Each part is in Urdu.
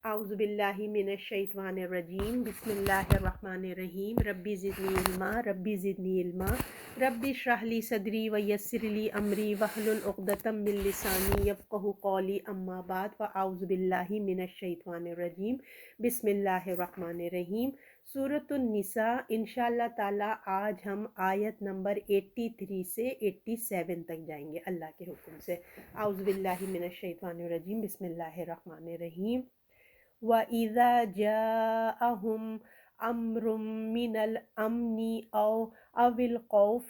اعوذ باللہ من الشیطان الرجیم بسم اللہ الرحمن الرحیم ربی زدنی علما ربی زدنی علما ربی اشرح لی صدری ویسر لی امری واحلل عقدۃ من لسانی یفقہوا قولی اما بعد فاعوذ باللہ من الشیطان الرجیم بسم اللہ الرحمن الرحیم سورۃ النساء انشاءاللہ تعالی آج ہم آیت نمبر 83 سے 87 تک جائیں گے اللہ کے حکم سے۔ اعوذ باللہ من الشیطان الرجیم بسم اللہ الرحمن الرحیم۔ وَإِذَا جَاءَهُمْ أَمْرٌ مِّنَ الْأَمْنِ أَوِ الْخَوْفِ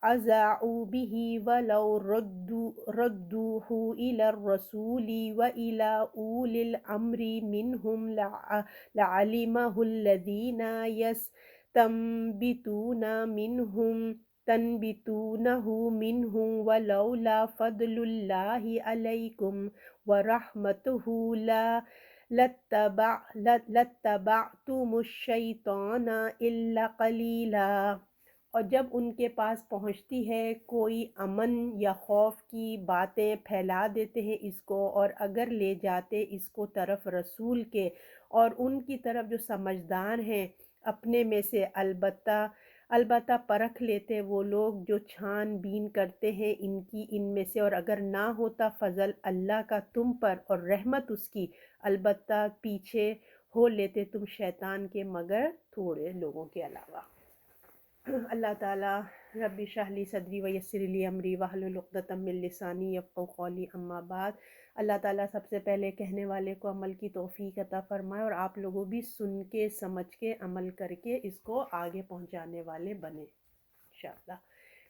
أَذَاعُوا بِهِ وَلَوْ رَدُّوهُ إِلَى الرَّسُولِ وَإِلَى أُولِي الْأَمْرِ مِنْهُمْ لَعَلِمَهُ الَّذِينَ تنبتونه منهم ولولا فضل الله عليكم ورحمته لاتبعتم الشیطان الا قلیلا۔ اور جب ان کے پاس پہنچتی ہے کوئی امن یا خوف کی باتیں پھیلا دیتے ہیں اس کو، اور اگر لے جاتے اس کو طرف رسول کے اور ان کی طرف جو سمجھدار ہیں اپنے میں سے، البتہ پرکھ لیتے وہ لوگ جو چھان بین کرتے ہیں ان میں سے، اور اگر نہ ہوتا فضل اللہ کا تم پر اور رحمت اس کی، البتہ پیچھے ہو لیتے تم شیطان کے مگر تھوڑے لوگوں کے علاوہ۔ اللہ تعالیٰ رب اشرح لی صدری ویسر لی امری واحلل عقدۃ من لسانی یفقہوا قولی اما بعد۔ اللہ تعالیٰ سب سے پہلے کہنے والے کو عمل کی توفیق عطا فرمائے، اور آپ لوگوں بھی سن کے سمجھ کے عمل کر کے اس کو آگے پہنچانے والے بنے انشاءاللہ۔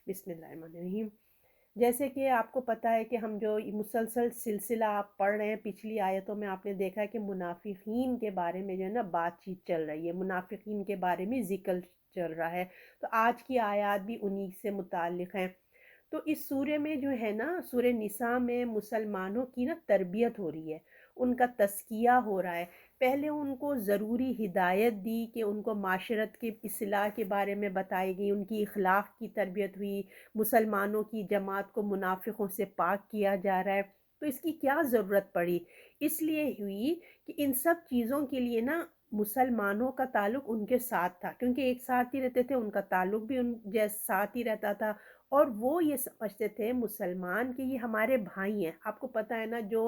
بسم اللہ الرحمن الرحیم۔ جیسے کہ آپ کو پتہ ہے کہ ہم جو مسلسل سلسلہ آپ پڑھ رہے ہیں، پچھلی آیتوں میں آپ نے دیکھا ہے کہ منافقین کے بارے میں جو ہے نا بات چیت چل رہی ہے، منافقین کے بارے میں ذکر چل رہا ہے، تو آج کی آیات بھی انہی سے متعلق ہیں۔ تو اس سورے میں جو ہے نا، سورہ نساء میں مسلمانوں کی نا تربیت ہو رہی ہے، ان کا تزکیہ ہو رہا ہے۔ پہلے ان کو ضروری ہدایت دی کہ ان کو معاشرت کی اصلاح کے بارے میں بتائی گئی، ان کی اخلاق کی تربیت ہوئی، مسلمانوں کی جماعت کو منافقوں سے پاک کیا جا رہا ہے۔ تو اس کی کیا ضرورت پڑی؟ اس لیے ہوئی کہ ان سب چیزوں کے لیے نا مسلمانوں کا تعلق ان کے ساتھ تھا، کیونکہ ایک ساتھ ہی رہتے تھے، ان کا تعلق بھی ان جیسے ساتھ ہی رہتا تھا، اور وہ یہ سمجھتے تھے مسلمان کہ یہ ہمارے بھائی ہیں۔ آپ کو پتہ ہے نا، جو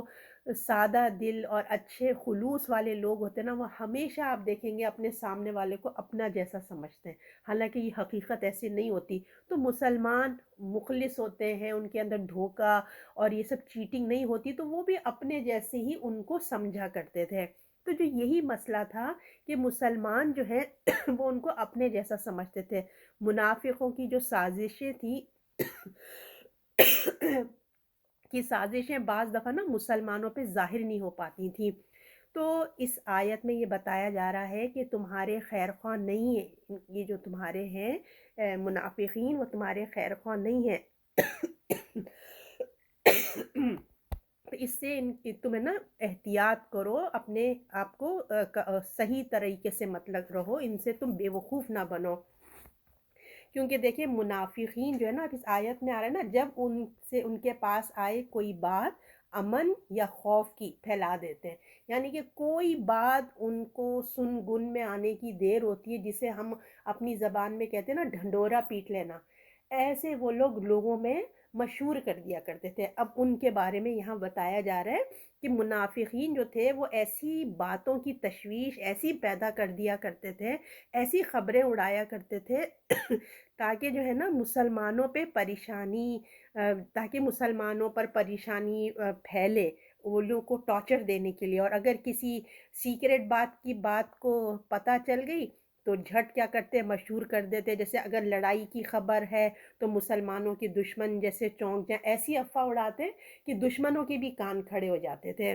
سادہ دل اور اچھے خلوص والے لوگ ہوتے ہیں نا، وہ ہمیشہ آپ دیکھیں گے اپنے سامنے والے کو اپنا جیسا سمجھتے ہیں، حالانکہ یہ حقیقت ایسی نہیں ہوتی۔ تو مسلمان مخلص ہوتے ہیں، ان کے اندر دھوکہ اور یہ سب چیٹنگ نہیں ہوتی، تو وہ بھی اپنے جیسے ہی ان کو سمجھا کرتے تھے۔ تو جو یہی مسئلہ تھا کہ مسلمان جو ہے وہ ان کو اپنے جیسا سمجھتے تھے۔ منافقوں کی جو سازشیں تھیں کہ سازشیں بعض دفعہ نا مسلمانوں پہ ظاہر نہیں ہو پاتی تھیں، تو اس آیت میں یہ بتایا جا رہا ہے کہ تمہارے خیر خواہ نہیں ہیں، یہ جو تمہارے ہیں منافقین، وہ تمہارے خیر خواہ نہیں ہیں۔ تو اس سے تمہیں نا احتیاط کرو، اپنے آپ کو صحیح طریقے سے مطلب رہو، ان سے تم بے وقوف نہ بنو۔ کیونکہ دیکھیں منافقین جو ہے نا، اب اس آیت میں آ رہا ہے نا، جب ان کے پاس آئے کوئی بات امن یا خوف کی پھیلا دیتے ہیں، یعنی کہ کوئی بات ان کو سن گن میں آنے کی دیر ہوتی ہے، جسے ہم اپنی زبان میں کہتے ہیں نا ڈھنڈورا پیٹ لینا، ایسے وہ لوگوں میں مشہور کر دیا کرتے تھے۔ اب ان کے بارے میں یہاں بتایا جا رہا ہے کہ منافقین جو تھے وہ ایسی باتوں کی تشویش ایسی پیدا کر دیا کرتے تھے، ایسی خبریں اڑایا کرتے تھے تاکہ جو ہے نا مسلمانوں پہ پریشانی تاکہ مسلمانوں پر پریشانی پھیلے، وہ لوگ کو ٹارچر دینے کے لیے۔ اور اگر کسی سیکریٹ بات کو پتہ چل گئی تو جھٹ کیا کرتے، مشہور کر دیتے، جیسے اگر لڑائی کی خبر ہے تو مسلمانوں کے دشمن جیسے چونک جائیں، ایسی افواہ اڑاتے کہ دشمنوں کے بھی کان کھڑے ہو جاتے تھے۔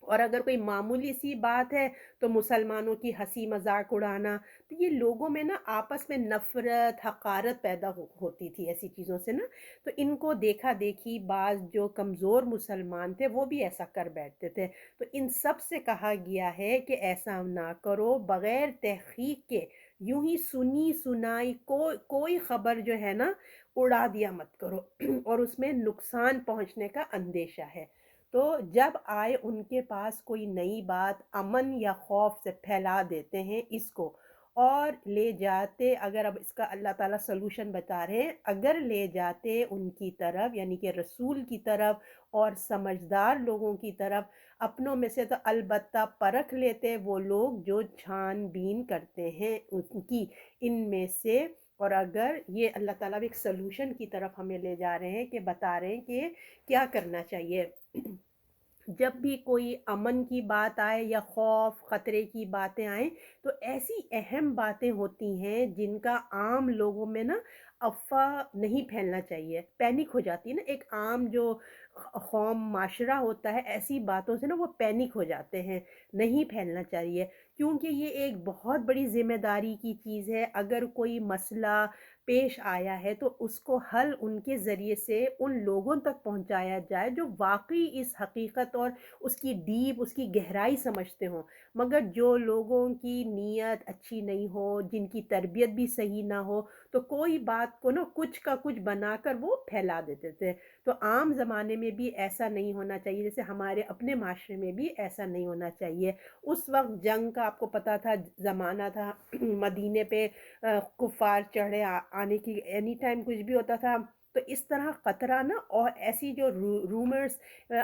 اور اگر کوئی معمولی سی بات ہے تو مسلمانوں کی ہنسی مذاق اڑانا، تو یہ لوگوں میں نا آپس میں نفرت حقارت پیدا ہوتی تھی ایسی چیزوں سے نا۔ تو ان کو دیکھا دیکھی بعض جو کمزور مسلمان تھے وہ بھی ایسا کر بیٹھتے تھے۔ تو ان سب سے کہا گیا ہے کہ ایسا نہ کرو، بغیر تحقیق کے یوں ہی سنی سنائی کوئی خبر جو ہے نا اڑا دیا مت کرو اور اس میں نقصان پہنچنے کا اندیشہ ہے۔ تو جب آئے ان کے پاس کوئی نئی بات امن یا خوف سے پھیلا دیتے ہیں اس کو، اور لے جاتے، اگر اب اس کا اللہ تعالیٰ سلوشن بتا رہے ہیں، اگر لے جاتے ان کی طرف یعنی کہ رسول کی طرف اور سمجھدار لوگوں کی طرف اپنوں میں سے، تو البتہ پرکھ لیتے وہ لوگ جو چھان بین کرتے ہیں ان کی ان میں سے۔ اور اگر یہ اللہ تعالیٰ بھی ایک سلوشن کی طرف ہمیں لے جا رہے ہیں کہ بتا رہے ہیں کہ کیا کرنا چاہیے جب بھی کوئی امن کی بات آئے یا خوف خطرے کی باتیں آئیں، تو ایسی اہم باتیں ہوتی ہیں جن کا عام لوگوں میں نا افواہ نہیں پھیلنا چاہیے، پینک ہو جاتی ہے نا، ایک عام جو قوم معاشرہ ہوتا ہے ایسی باتوں سے نا وہ پینک ہو جاتے ہیں، نہیں پھیلنا چاہیے، کیونکہ یہ ایک بہت بڑی ذمہ داری کی چیز ہے۔ اگر کوئی مسئلہ پیش آیا ہے تو اس کو حل ان کے ذریعے سے ان لوگوں تک پہنچایا جائے جو واقعی اس حقیقت اور اس کی ڈیپ، اس کی گہرائی سمجھتے ہوں، مگر جو لوگوں کی نیت اچھی نہیں ہو، جن کی تربیت بھی صحیح نہ ہو، تو کوئی بات کو نا کچھ کا کچھ بنا کر وہ پھیلا دیتے تھے۔ تو عام زمانے میں بھی ایسا نہیں ہونا چاہیے، جیسے ہمارے اپنے معاشرے میں بھی ایسا نہیں ہونا چاہیے۔ اس وقت جنگ کا آپ کو پتہ تھا زمانہ تھا، مدینے پہ کفار چڑھے آنے کی، اینی ٹائم کچھ بھی ہوتا تھا، تو اس طرح خطرہ نا، اور ایسی جو رومرز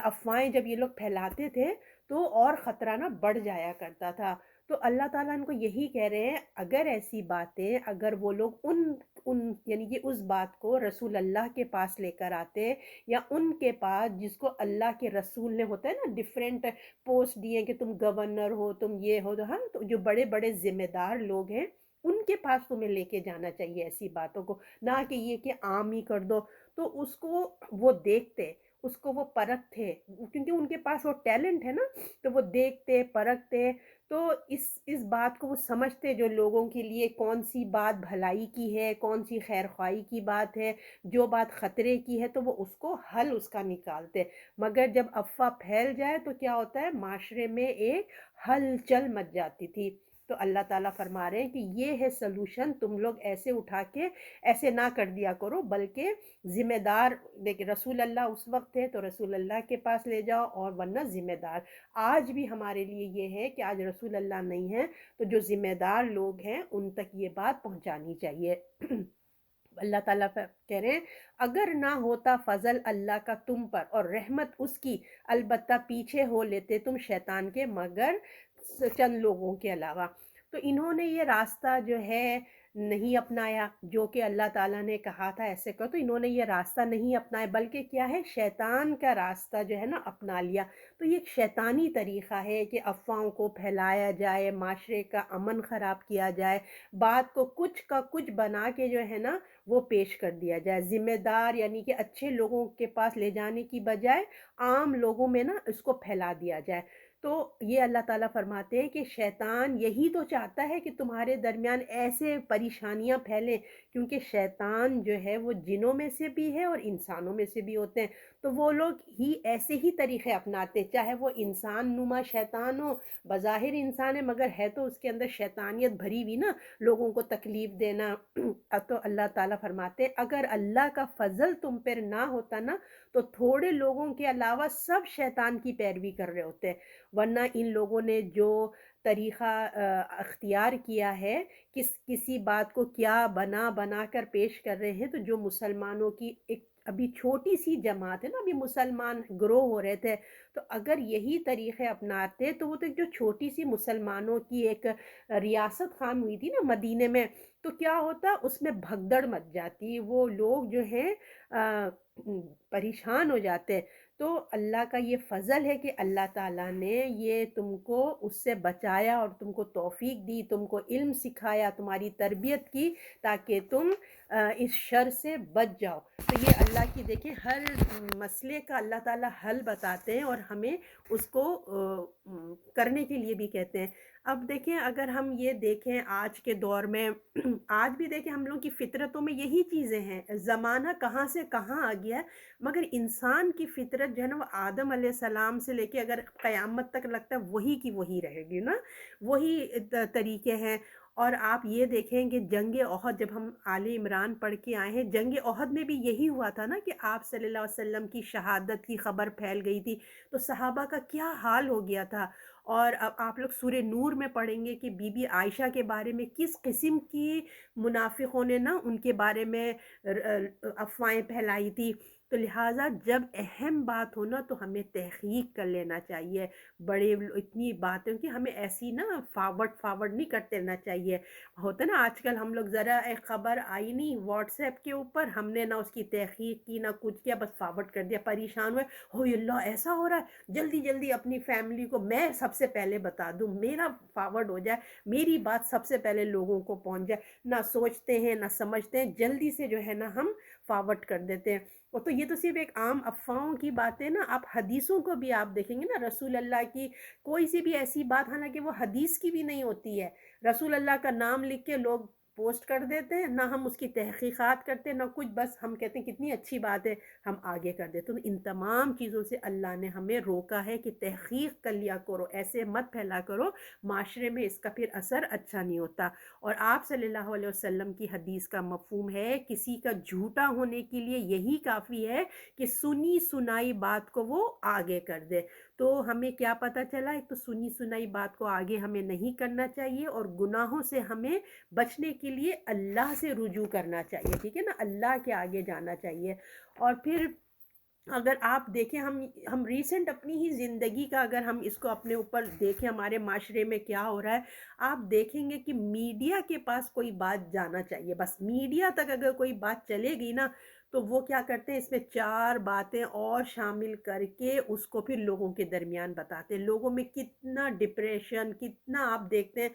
افواہیں جب یہ لوگ پھیلاتے تھے تو اور خطرہ نا بڑھ جایا کرتا تھا۔ تو اللہ تعالیٰ ان کو یہی کہہ رہے ہیں، اگر ایسی باتیں، اگر وہ لوگ ان یعنی کہ اس بات کو رسول اللہ کے پاس لے کر آتے، یا ان کے پاس جس کو اللہ کے رسول نے، ہوتا ہے نا ڈفرینٹ پوسٹ دیے کہ تم گورنر ہو، تم یہ ہو، ہاں، تو جو بڑے بڑے ذمہ دار لوگ ہیں ان کے پاس تمہیں لے کے جانا چاہیے ایسی باتوں کو، نہ کہ یہ کہ عام ہی کر دو۔ تو اس کو وہ دیکھتے، اس کو وہ پرکھتے، کیونکہ ان کے پاس وہ ٹیلنٹ ہے نا، تو وہ دیکھتے پرکھتے، تو اس بات کو وہ سمجھتے جو لوگوں کے لیے کون سی بات بھلائی کی ہے، کون سی خیر خواہی کی بات ہے، جو بات خطرے کی ہے، تو وہ اس کو حل اس کا نکالتے۔ مگر جب افواہ پھیل جائے تو کیا ہوتا ہے، معاشرے میں ایک ہلچل مچ جاتی تھی۔ تو اللہ تعالیٰ فرما رہے ہیں کہ یہ ہے سلوشن، تم لوگ ایسے اٹھا کے ایسے نہ کر دیا کرو، بلکہ ذمہ دار دیکھ رسول اللہ اس وقت ہے تو رسول اللہ کے پاس لے جاؤ، اور ورنہ ذمہ دار آج بھی ہمارے لیے یہ ہے کہ آج رسول اللہ نہیں ہیں تو جو ذمہ دار لوگ ہیں ان تک یہ بات پہنچانی چاہیے۔ اللہ تعالیٰ کہہ رہے ہیں، اگر نہ ہوتا فضل اللہ کا تم پر اور رحمت اس کی، البتہ پیچھے ہو لیتے تم شیطان کے، مگر چند لوگوں کے علاوہ۔ تو انہوں نے یہ راستہ جو ہے نہیں اپنایا جو کہ اللہ تعالیٰ نے کہا تھا ایسے کرو، تو انہوں نے یہ راستہ نہیں اپنایا، بلکہ کیا ہے، شیطان کا راستہ جو ہے نا اپنا لیا۔ تو یہ ایک شیطانی طریقہ ہے کہ افواہوں کو پھیلایا جائے، معاشرے کا امن خراب کیا جائے، بات کو کچھ کا کچھ بنا کے جو ہے نا وہ پیش کر دیا جائے، ذمہ دار یعنی کہ اچھے لوگوں کے پاس لے جانے کی بجائے عام لوگوں میں نا اس کو پھیلا دیا جائے۔ تو یہ اللہ تعالیٰ فرماتے ہیں کہ شیطان یہی تو چاہتا ہے کہ تمہارے درمیان ایسے پریشانیاں پھیلیں، کیونکہ شیطان جو ہے وہ جنوں میں سے بھی ہے اور انسانوں میں سے بھی ہوتے ہیں، تو وہ لوگ ہی ایسے ہی طریقے اپناتے، چاہے وہ انسان نما شیطان ہو، بظاہر انسان ہے مگر ہے تو اس کے اندر شیطانیت بھری ہوئی نا، لوگوں کو تکلیف دینا۔ تو اللہ تعالیٰ فرماتے ہیں، اگر اللہ کا فضل تم پر نہ ہوتا نا، تو تھوڑے لوگوں کے علاوہ سب شیطان کی پیروی کر رہے ہوتے، ورنہ ان لوگوں نے جو طریقہ اختیار کیا ہے، کسی بات کو کیا بنا بنا کر پیش کر رہے ہیں، تو جو مسلمانوں کی ایک ابھی چھوٹی سی جماعت ہے نا، ابھی مسلمان گروہ ہو رہے تھے، تو اگر یہی طریقے اپناتے تو وہ تو جو چھوٹی سی مسلمانوں کی ایک ریاست قائم ہوئی تھی نا مدینے میں، تو کیا ہوتا، اس میں بھگدڑ مچ جاتی، وہ لوگ جو ہیں پریشان ہو جاتے۔ تو اللہ کا یہ فضل ہے کہ اللہ تعالیٰ نے یہ تم کو اس سے بچایا اور تم کو توفیق دی، تم کو علم سکھایا، تمہاری تربیت کی، تاکہ تم اس شر سے بچ جاؤ۔ تو یہ اللہ کی دیکھیں ہر مسئلے کا اللہ تعالیٰ حل بتاتے ہیں اور ہمیں اس کو کرنے کے لیے بھی کہتے ہیں۔ اب دیکھیں، اگر ہم یہ دیکھیں آج کے دور میں، آج بھی دیکھیں ہم لوگ کی فطرتوں میں یہی چیزیں ہیں، زمانہ کہاں سے کہاں آ گیا ہے، مگر انسان کی فطرت جو ہے نا وہ آدم علیہ السلام سے لے کے اگر قیامت تک لگتا ہے وہی کی وہی رہے گی نا، وہی طریقے ہیں۔ اور آپ یہ دیکھیں کہ جنگ احد، جب ہم آل عمران پڑھ کے آئے ہیں، جنگ احد میں بھی یہی ہوا تھا نا کہ آپ صلی اللہ علیہ وسلم کی شہادت کی خبر پھیل گئی تھی، تو صحابہ کا کیا حال ہو گیا تھا۔ اور اب آپ لوگ سورہ نور میں پڑھیں گے کہ بی بی عائشہ کے بارے میں کس قسم کی منافقوں نے نا ان کے بارے میں افواہیں پھیلائی تھی۔ تو لہٰذا جب اہم بات ہو نا تو ہمیں تحقیق کر لینا چاہیے، بڑے اتنی باتیں کہ ہمیں ایسی نا فارورڈ نہیں کرتے رہنا چاہیے۔ ہوتا ہے نا آج کل ہم لوگ ذرا ایک خبر آئی نہیں واٹس ایپ کے اوپر، ہم نے نہ اس کی تحقیق کی نہ کچھ کیا، بس فارورڈ کر دیا، پریشان ہوئے، ہو اللہ ایسا ہو رہا ہے، جلدی جلدی اپنی فیملی کو میں سب سے پہلے بتا دوں، میرا فارورڈ ہو جائے، میری بات سب سے پہلے لوگوں کو پہنچ جائے۔ نہ سوچتے ہیں نہ سمجھتے ہیں، جلدی سے جو ہے نا ہم فارورڈ کر دیتے ہیں۔ اور تو یہ تو صرف ایک عام افواہوں کی باتیں نا، آپ حدیثوں کو بھی آپ دیکھیں گے نا، رسول اللہ کی کوئی سی بھی ایسی بات، حالانکہ وہ حدیث کی بھی نہیں ہوتی ہے، رسول اللہ کا نام لکھ کے لوگ پوسٹ کر دیتے ہیں، نہ ہم اس کی تحقیقات کرتے نہ کچھ، بس ہم کہتے ہیں کتنی اچھی بات ہے، ہم آگے کر دیتے۔ تو ان تمام چیزوں سے اللہ نے ہمیں روکا ہے کہ تحقیق کر لیا کرو، ایسے مت پھیلا کرو، معاشرے میں اس کا پھر اثر اچھا نہیں ہوتا۔ اور آپ صلی اللہ علیہ وسلم کی حدیث کا مفہوم ہے، کسی کا جھوٹا ہونے کے لیے یہی کافی ہے کہ سنی سنائی بات کو وہ آگے کر دے۔ تو ہمیں کیا پتہ چلا، ایک تو سنی سنائی بات کو آگے ہمیں نہیں کرنا چاہیے، اور گناہوں سے ہمیں بچنے کے لیے اللہ سے رجوع کرنا چاہیے، ٹھیک ہے نا، اللہ کے آگے جانا چاہیے۔ اور پھر اگر آپ دیکھیں ہم ریسنٹ اپنی ہی زندگی کا اگر ہم اس کو اپنے اوپر دیکھیں، ہمارے معاشرے میں کیا ہو رہا ہے، آپ دیکھیں گے کہ میڈیا کے پاس کوئی بات جانا چاہیے، بس میڈیا تک اگر کوئی بات چلے گی نا تو وہ کیا کرتے ہیں، اس میں چار باتیں اور شامل کر کے اس کو پھر لوگوں کے درمیان بتاتے ہیں۔ لوگوں میں کتنا ڈپریشن، کتنا آپ دیکھتے ہیں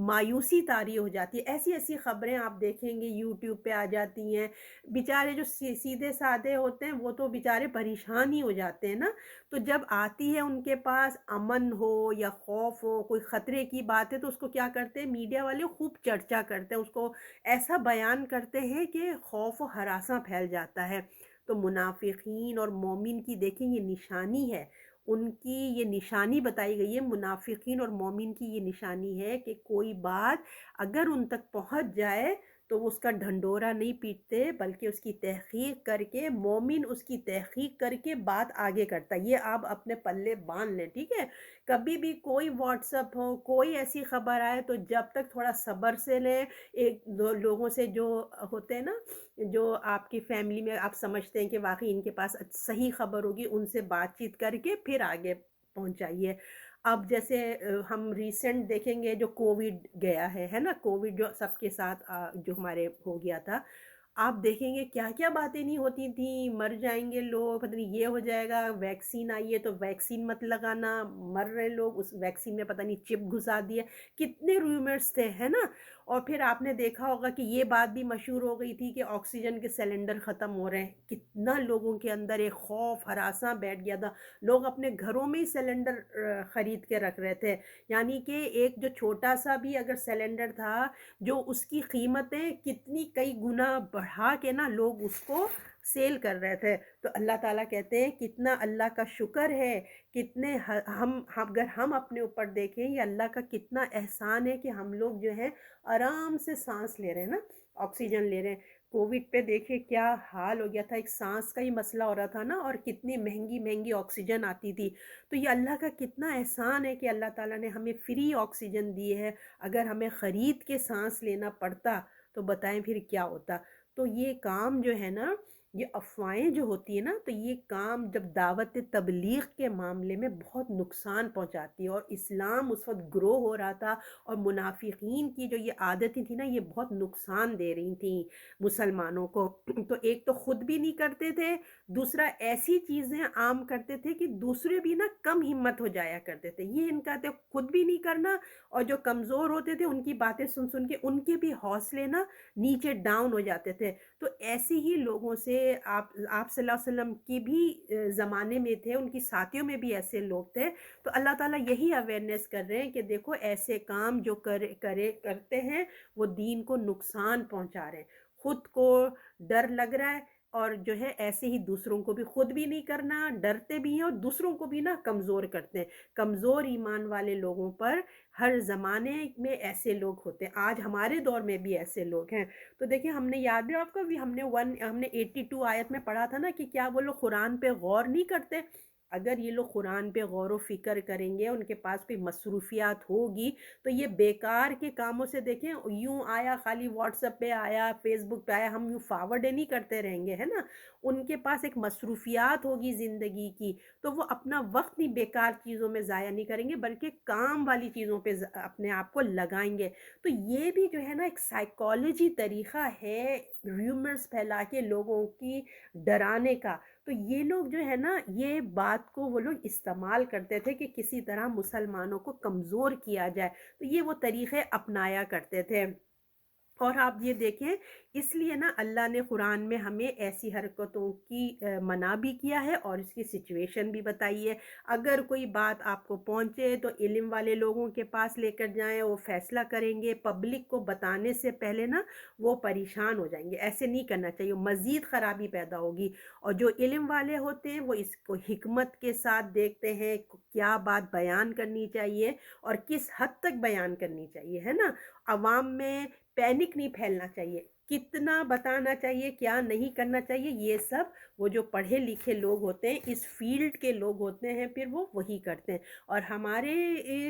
مایوسی طاری ہو جاتی ہے، ایسی ایسی خبریں آپ دیکھیں گے یوٹیوب پہ آ جاتی ہیں، بیچارے جو سیدھے سادے ہوتے ہیں وہ تو بیچارے پریشان ہی ہو جاتے ہیں نا۔ تو جب آتی ہے ان کے پاس امن ہو یا خوف ہو، کوئی خطرے کی بات ہے، تو اس کو کیا کرتے ہیں میڈیا والے، خوب چرچا کرتے ہیں، اس کو ایسا بیان کرتے ہیں کہ خوف و ہراساں پھیل جاتا ہے۔ تو منافقین اور مومن کی دیکھیں یہ نشانی ہے، ان کی یہ نشانی بتائی گئی ہے، منافقین اور مومن کی یہ نشانی ہے کہ کوئی بات اگر ان تک پہنچ جائے تو وہ اس کا ڈھنڈورا نہیں پیٹتے، بلکہ اس کی تحقیق کر کے، مومن اس کی تحقیق کر کے بات آگے کرتا ہے۔ یہ آپ اپنے پلے باندھ لیں، ٹھیک ہے؟ کبھی بھی کوئی واٹس اپ ہو، کوئی ایسی خبر آئے تو جب تک تھوڑا صبر سے لیں، ایک دو لوگوں سے جو ہوتے ہیں نا، جو آپ کی فیملی میں آپ سمجھتے ہیں کہ واقعی ان کے پاس صحیح خبر ہوگی، ان سے بات چیت کر کے پھر آگے پہنچائیے۔ اب جیسے ہم ریسنٹ دیکھیں گے جو کووڈ گیا ہے نا، کووڈ جو سب کے ساتھ جو ہمارے ہو گیا تھا، آپ دیکھیں گے کیا کیا باتیں نہیں ہوتی تھیں، مر جائیں گے لوگ، پتہ نہیں یہ ہو جائے گا، ویکسین آئی ہے تو ویکسین مت لگانا، مر رہے لوگ، اس ویکسین میں پتہ نہیں چپ گھسا دیا، کتنے رومرز تھے، ہے نا۔ اور پھر آپ نے دیکھا ہوگا کہ یہ بات بھی مشہور ہو گئی تھی کہ آکسیجن کے سلنڈر ختم ہو رہے ہیں، کتنا لوگوں کے اندر ایک خوف ہراساں بیٹھ گیا تھا، لوگ اپنے گھروں میں ہی سلنڈر خرید کے رکھ رہے تھے، یعنی کہ ایک جو چھوٹا سا بھی اگر سلنڈر تھا، جو اس کی قیمتیں کتنی کئی گنا بڑھا کے نا لوگ اس کو سیل کر رہے تھے۔ تو اللہ تعالیٰ کہتے ہیں کتنا اللہ کا شکر ہے، کتنے ہم اگر ہم اپنے اوپر دیکھیں یہ اللہ کا کتنا احسان ہے کہ ہم لوگ جو ہے آرام سے سانس لے رہے ہیں نا، آکسیجن لے رہے ہیں۔ کووڈ پہ دیکھیں کیا حال ہو گیا تھا، ایک سانس کا ہی مسئلہ ہو رہا تھا نا، اور کتنی مہنگی مہنگی آکسیجن آتی تھی۔ تو یہ اللہ کا کتنا احسان ہے کہ اللہ تعالیٰ نے ہمیں فری آکسیجن دی ہے، اگر ہمیں خرید کے سانس لینا پڑتا تو بتائیں پھر کیا ہوتا۔ تو یہ کام جو ہے نا، یہ افواہیں جو ہوتی ہیں نا، تو یہ کام جب دعوت تبلیغ کے معاملے میں بہت نقصان پہنچاتی ہے، اور اسلام اس وقت گرو ہو رہا تھا، اور منافقین کی جو یہ عادتیں تھیں نا یہ بہت نقصان دے رہی تھیں مسلمانوں کو۔ تو ایک تو خود بھی نہیں کرتے تھے، دوسرا ایسی چیزیں عام کرتے تھے کہ دوسرے بھی نا کم ہمت ہو جایا کرتے تھے، یہ ان کا تھے خود بھی نہیں کرنا، اور جو کمزور ہوتے تھے ان کی باتیں سن سن کے ان کے بھی حوصلے نا نیچے ڈاؤن ہو جاتے تھے۔ تو ایسی ہی لوگوں سے آپ صلی اللہ علیہ وسلم کی بھی زمانے میں تھے، ان کی ساتھیوں میں بھی ایسے لوگ تھے۔ تو اللہ تعالیٰ یہی اویئرنیس کر رہے ہیں کہ دیکھو ایسے کام جو کرتے ہیں وہ دین کو نقصان پہنچا رہے ہیں، خود کو ڈر لگ رہا ہے، اور جو ہے ایسے ہی دوسروں کو بھی، خود بھی نہیں کرنا، ڈرتے بھی ہیں اور دوسروں کو بھی نا کمزور کرتے ہیں۔ کمزور ایمان والے لوگوں پر ہر زمانے میں ایسے لوگ ہوتے ہیں، آج ہمارے دور میں بھی ایسے لوگ ہیں۔ تو دیکھیں ہم نے یاد ہے آپ کو بھی، ہم نے 82 آیت میں پڑھا تھا نا کہ کیا وہ لوگ قرآن پہ غور نہیں کرتے؟ اگر یہ لوگ قرآن پہ غور و فکر کریں گے، ان کے پاس کوئی مصروفیات ہوگی، تو یہ بیکار کے کاموں سے دیکھیں یوں آیا خالی واٹس ایپ پہ آیا، فیس بک پہ آیا، ہم یوں فارورڈ نہیں کرتے رہیں گے، ہے نا؟ ان کے پاس ایک مصروفیات ہوگی زندگی کی، تو وہ اپنا وقت نہیں بیکار چیزوں میں ضائع نہیں کریں گے، بلکہ کام والی چیزوں پہ اپنے آپ کو لگائیں گے۔ تو یہ بھی جو ہے نا ایک سائیکالوجی طریقہ ہے ریومرز پھیلا کے لوگوں کی ڈرانے کا۔ تو یہ لوگ جو ہے نا، یہ بات کو وہ لوگ استعمال کرتے تھے کہ کسی طرح مسلمانوں کو کمزور کیا جائے، تو یہ وہ طریقے اپنایا کرتے تھے۔ اور آپ یہ دیکھیں، اس لیے نا اللہ نے قرآن میں ہمیں ایسی حرکتوں کی منع بھی کیا ہے اور اس کی سچویشن بھی بتائی ہے۔ اگر کوئی بات آپ کو پہنچے تو علم والے لوگوں کے پاس لے کر جائیں، وہ فیصلہ کریں گے، پبلک کو بتانے سے پہلے نا وہ پریشان ہو جائیں گے، ایسے نہیں کرنا چاہیے، مزید خرابی پیدا ہوگی۔ اور جو علم والے ہوتے ہیں وہ اس کو حکمت کے ساتھ دیکھتے ہیں، کیا بات بیان کرنی چاہیے اور کس حد تک بیان کرنی چاہیے، ہے نا؟ عوام میں پینک نہیں پھیلنا چاہیے، کتنا بتانا چاہیے، کیا نہیں کرنا چاہیے، یہ سب وہ جو پڑھے لکھے لوگ ہوتے ہیں، اس فیلڈ کے لوگ ہوتے ہیں، پھر وہ وہی کرتے ہیں۔ اور ہمارے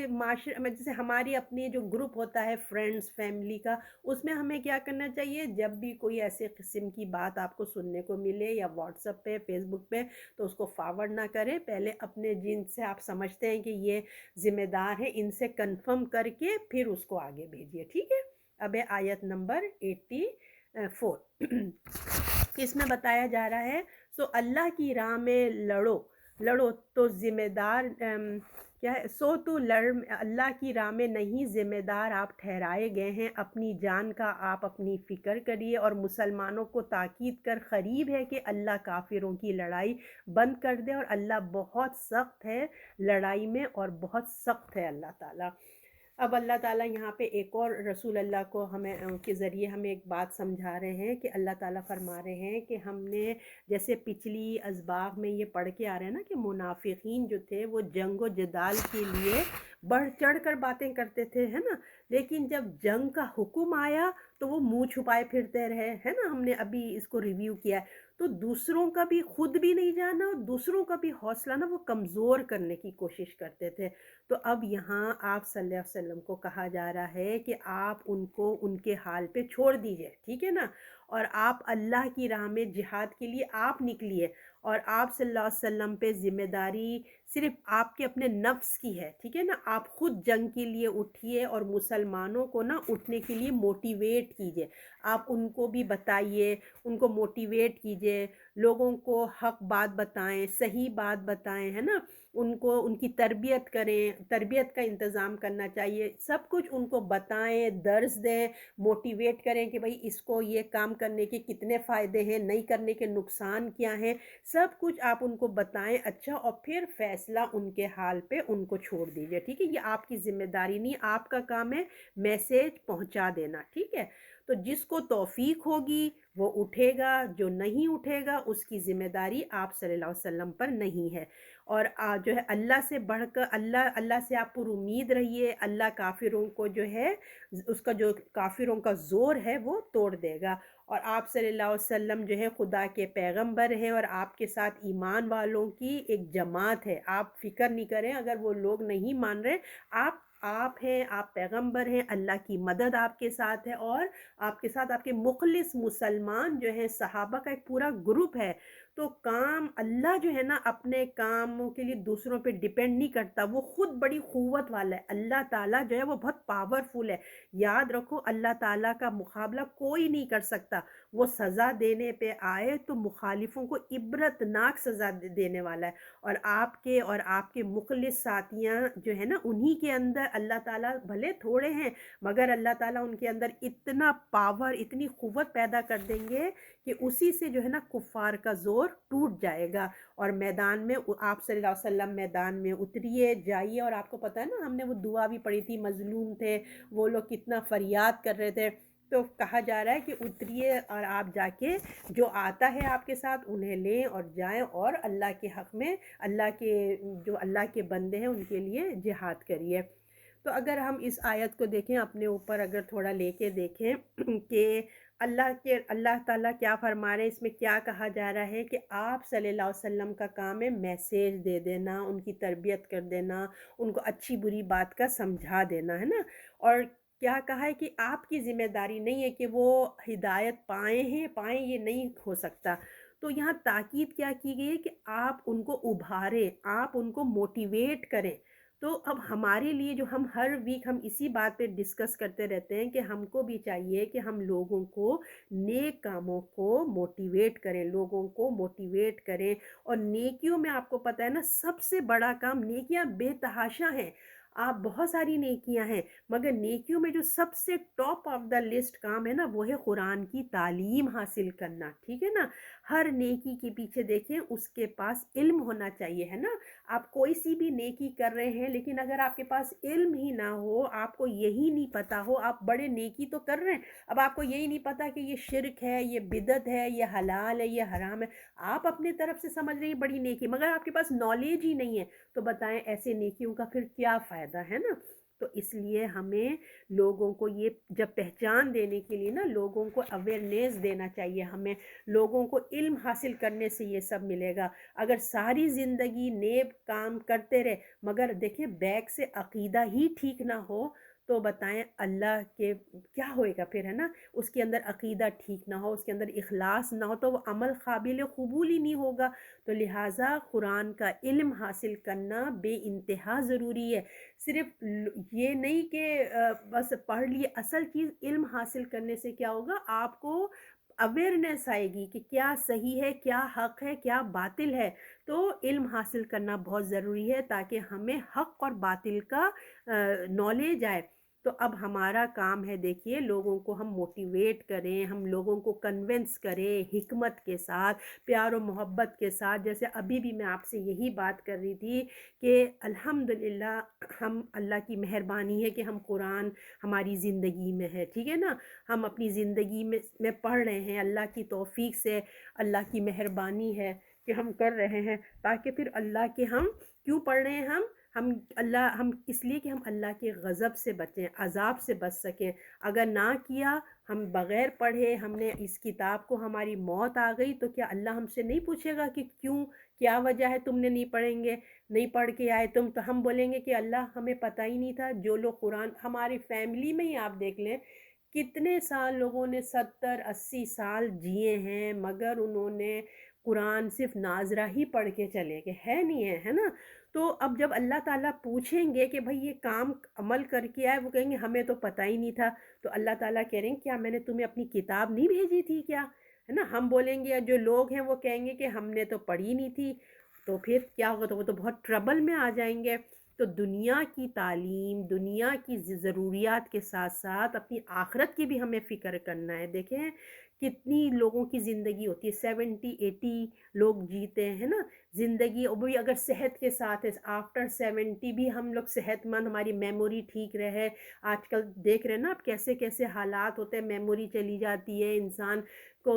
معاشرے میں جیسے ہماری اپنی جو گروپ ہوتا ہے فرینڈز فیملی کا، اس میں ہمیں کیا کرنا چاہیے، جب بھی کوئی ایسے قسم کی بات آپ کو سننے کو ملے یا واٹس ایپ پہ فیس بک پہ، تو اس کو فارورڈ نہ کریں، پہلے اپنے جن سے آپ سمجھتے ہیں کہ یہ ذمہ دار ہیں ان سے کنفرم کر کے پھر اس کو آگے بھیجیے، ٹھیک ہے؟ اب آیت نمبر 84 اس میں بتایا جا رہا ہے، سو اللہ کی راہ میں لڑو تو ذمہ دار کیا ہے، سو تو اللہ کی راہ میں نہیں، ذمہ دار آپ ٹھہرائے گئے ہیں، اپنی جان کا آپ اپنی فکر کریے، اور مسلمانوں کو تاکید کر قریب ہے کہ اللہ کافروں کی لڑائی بند کر دے، اور اللہ بہت سخت ہے لڑائی میں، اور بہت سخت ہے اللہ تعالیٰ۔ اب اللہ تعالیٰ یہاں پہ ایک اور رسول اللہ کو ہمیں کے ذریعے ہمیں ایک بات سمجھا رہے ہیں کہ اللہ تعالیٰ فرما رہے ہیں کہ ہم نے جیسے پچھلی اسباق میں یہ پڑھ کے آ رہے ہیں نا کہ منافقین جو تھے وہ جنگ و جدال کے لیے بڑھ چڑھ کر باتیں کرتے تھے، ہے نا؟ لیکن جب جنگ کا حکم آیا تو وہ منہ چھپائے پھرتے رہے، ہے نا؟ ہم نے ابھی اس کو ریویو کیا ہے۔ تو دوسروں کا بھی، خود بھی نہیں جانا اور دوسروں کا بھی حوصلہ نا وہ کمزور کرنے کی کوشش کرتے تھے۔ تو اب یہاں آپ صلی اللہ علیہ وسلم کو کہا جا رہا ہے کہ آپ ان کو ان کے حال پہ چھوڑ دیجئے، ٹھیک ہے نا؟ اور آپ اللہ کی راہ میں جہاد کے لیے آپ نکلیے، اور آپ صلی اللہ علیہ وسلم پہ ذمہ داری صرف آپ کے اپنے نفس کی ہے، ٹھیک ہے نا؟ آپ خود جنگ کے لیے اٹھیے اور مسلمانوں کو نا اٹھنے کے لیے موٹیویٹ کیجئے، آپ ان کو بھی بتائیے، ان کو موٹیویٹ کیجئے، لوگوں کو حق بات بتائیں، صحیح بات بتائیں، ہے نا؟ ان کو ان کی تربیت کریں، تربیت کا انتظام کرنا چاہیے، سب کچھ ان کو بتائیں، درس دیں، موٹیویٹ کریں کہ بھائی اس کو یہ کام کرنے کے کتنے فائدے ہیں، نہیں کرنے کے نقصان کیا ہیں، سب کچھ آپ ان کو بتائیں، اچھا؟ اور پھر فیصلہ ان کے حال پہ ان کو چھوڑ دیجیے، ٹھیک ہے؟ یہ آپ کی ذمہ داری نہیں، آپ کا کام ہے میسیج پہنچا دینا، ٹھیک ہے؟ تو جس کو توفیق ہوگی وہ اٹھے گا، جو نہیں اٹھے گا اس کی ذمہ داری آپ صلی اللہ علیہ وسلم پر نہیں ہے۔ اور جو ہے اللہ سے بڑھ کر اللہ سے آپ پر امید رہیے، اللہ کافروں کو جو ہے اس کا جو کافروں کا زور ہے وہ توڑ دے گا۔ اور آپ صلی اللہ علیہ وسلم جو ہے خدا کے پیغمبر ہیں، اور آپ کے ساتھ ایمان والوں کی ایک جماعت ہے، آپ فکر نہیں کریں اگر وہ لوگ نہیں مان رہے، آپ ہیں، آپ پیغمبر ہیں، اللہ کی مدد آپ کے ساتھ ہے، اور آپ کے ساتھ آپ کے مخلص مسلمان جو ہیں، صحابہ کا ایک پورا گروپ ہے۔ تو کام اللہ جو ہے نا اپنے کاموں کے لیے دوسروں پہ ڈیپینڈ نہیں کرتا، وہ خود بڑی قوت والا ہے، اللہ تعالیٰ جو ہے وہ بہت پاورفل ہے۔ یاد رکھو اللہ تعالیٰ کا مقابلہ کوئی نہیں کر سکتا، وہ سزا دینے پہ آئے تو مخالفوں کو عبرتناک سزا دینے والا ہے۔ اور آپ کے مخلص ساتھیاں جو ہے نا انہی کے اندر اللہ تعالیٰ بھلے تھوڑے ہیں مگر اللہ تعالیٰ ان کے اندر اتنا پاور، اتنی قوت پیدا کر دیں گے کہ اسی سے جو ہے نا کفار کا زور ٹوٹ جائے گا۔ اور میدان میں آپ صلی اللہ علیہ وسلم میدان میں اتریے، جائیے، اور آپ کو پتہ ہے نا ہم نے وہ دعا بھی پڑھی تھی، مظلوم تھے وہ لوگ کتنا فریاد کر رہے تھے، تو کہا جا رہا ہے کہ اتریے اور آپ جا کے جو آتا ہے آپ کے ساتھ انہیں لیں اور جائیں اور اللہ کے حق میں اللہ کے جو اللہ کے بندے ہیں ان کے لیے جہاد کریے۔ تو اگر ہم اس آیت کو دیکھیں اپنے اوپر اگر تھوڑا لے کے دیکھیں کہ اللہ تعالیٰ کیا فرما رہے ہیں، اس میں کیا کہا جا رہا ہے کہ آپ صلی اللہ علیہ وسلم کا کام ہے میسیج دے دینا، ان کی تربیت کر دینا، ان کو اچھی بری بات کا سمجھا دینا، ہے نا۔ اور کیا کہا ہے کہ آپ کی ذمہ داری نہیں ہے کہ وہ ہدایت پائیں یہ نہیں ہو سکتا۔ تو یہاں تاکید کیا کی گئی ہے کہ آپ ان کو ابھاریں، آپ ان کو موٹیویٹ کریں۔ تو اب ہمارے لیے جو ہم ہر ویک ہم اسی بات پہ ڈسکس کرتے رہتے ہیں کہ ہم کو بھی چاہیے کہ ہم لوگوں کو نیک کاموں کو موٹیویٹ کریں، لوگوں کو موٹیویٹ کریں۔ اور نیکیوں میں آپ کو پتہ ہے نا، سب سے بڑا کام، نیکیاں بے تحاشا ہیں، آپ بہت ساری نیکیاں ہیں، مگر نیکیوں میں جو سب سے ٹاپ آف دا لسٹ کام ہے نا وہ ہے قرآن کی تعلیم حاصل کرنا، ٹھیک ہے نا۔ ہر نیکی کے پیچھے دیکھیں اس کے پاس علم ہونا چاہیے، ہے نا۔ آپ کوئی سی بھی نیکی کر رہے ہیں لیکن اگر آپ کے پاس علم ہی نہ ہو، آپ کو یہی نہیں پتا ہو، آپ بڑے نیکی تو کر رہے ہیں، اب آپ کو یہی نہیں پتا کہ یہ شرک ہے، یہ بدعت ہے، یہ حلال ہے، یہ حرام ہے، آپ اپنے طرف سے سمجھ رہے ہیں بڑی نیکی، مگر آپ کے پاس نالج ہی نہیں ہے، تو بتائیں ایسے نیکیوں کا پھر کیا فائدہ، ہے نا۔ تو اس لیے ہمیں لوگوں کو یہ جب پہچان دینے کے لیے نا، لوگوں کو اویئرنیس دینا چاہیے، ہمیں لوگوں کو علم حاصل کرنے سے یہ سب ملے گا۔ اگر ساری زندگی نیک کام کرتے رہے مگر دیکھیں بیک سے عقیدہ ہی ٹھیک نہ ہو، تو بتائیں اللہ کے کیا ہوئے گا پھر، ہے نا۔ اس کے اندر عقیدہ ٹھیک نہ ہو، اس کے اندر اخلاص نہ ہو، تو وہ عمل قابل قبول ہی نہیں ہوگا۔ تو لہٰذا قرآن کا علم حاصل کرنا بے انتہا ضروری ہے۔ صرف یہ نہیں کہ بس پڑھ لیے، اصل چیز علم حاصل کرنے سے کیا ہوگا، آپ کو اویئرنیس آئے گی کہ کیا صحیح ہے، کیا حق ہے، کیا باطل ہے۔ تو علم حاصل کرنا بہت ضروری ہے تاکہ ہمیں حق اور باطل کا نالج آئے۔ تو اب ہمارا کام ہے، دیکھیے لوگوں کو ہم موٹیویٹ کریں، ہم لوگوں کو کنونس کریں حکمت کے ساتھ، پیار و محبت کے ساتھ۔ جیسے ابھی بھی میں آپ سے یہی بات کر رہی تھی کہ الحمدللہ ہم اللہ کی مہربانی ہے کہ ہم قرآن ہماری زندگی میں ہے، ٹھیک ہے نا۔ ہم اپنی زندگی میں پڑھ رہے ہیں، اللہ کی توفیق سے، اللہ کی مہربانی ہے کہ ہم کر رہے ہیں، تاکہ پھر اللہ کے ہم کیوں پڑھ رہے ہیں، ہم اس لیے کہ ہم اللہ کے غضب سے بچیں، عذاب سے بچ سکیں۔ اگر نہ کیا، ہم بغیر پڑھے ہم نے اس کتاب کو، ہماری موت آ گئی، تو کیا اللہ ہم سے نہیں پوچھے گا کہ کیوں، کیا وجہ ہے تم نے نہیں پڑھیں گے، نہیں پڑھ کے آئے تم؟ تو ہم بولیں گے کہ اللہ ہمیں پتہ ہی نہیں تھا۔ جو لوگ قرآن، ہماری فیملی میں ہی آپ دیکھ لیں کتنے سال لوگوں نے 70-80 سال جیے ہیں مگر انہوں نے قرآن صرف ناظرہ ہی پڑھ کے چلے گئے، ہے نہیں ہے، ہے نا۔ تو اب جب اللہ تعالیٰ پوچھیں گے کہ بھئی یہ کام عمل کر کے آئے، وہ کہیں گے ہمیں تو پتہ ہی نہیں تھا۔ تو اللہ تعالیٰ کہہ رہے ہیں کیا میں نے تمہیں اپنی کتاب نہیں بھیجی تھی کیا، ہے نا۔ ہم بولیں گے، جو لوگ ہیں وہ کہیں گے کہ ہم نے تو پڑھی نہیں تھی، تو پھر کیا ہوگا، تو وہ تو بہت ٹربل میں آ جائیں گے۔ تو دنیا کی تعلیم، دنیا کی ضروریات کے ساتھ ساتھ اپنی آخرت کی بھی ہمیں فکر کرنا ہے۔ دیکھیں کتنی لوگوں کی زندگی ہوتی ہے، 70-80 لوگ جیتے ہیں نا زندگی، اور بھی اگر صحت کے ساتھ ہے، آفٹر 70 بھی ہم لوگ صحت مند، ہماری میموری ٹھیک رہے۔ آج کل دیکھ رہے ہیں نا آپ کیسے کیسے حالات ہوتے ہیں، میموری چلی جاتی ہے، انسان کو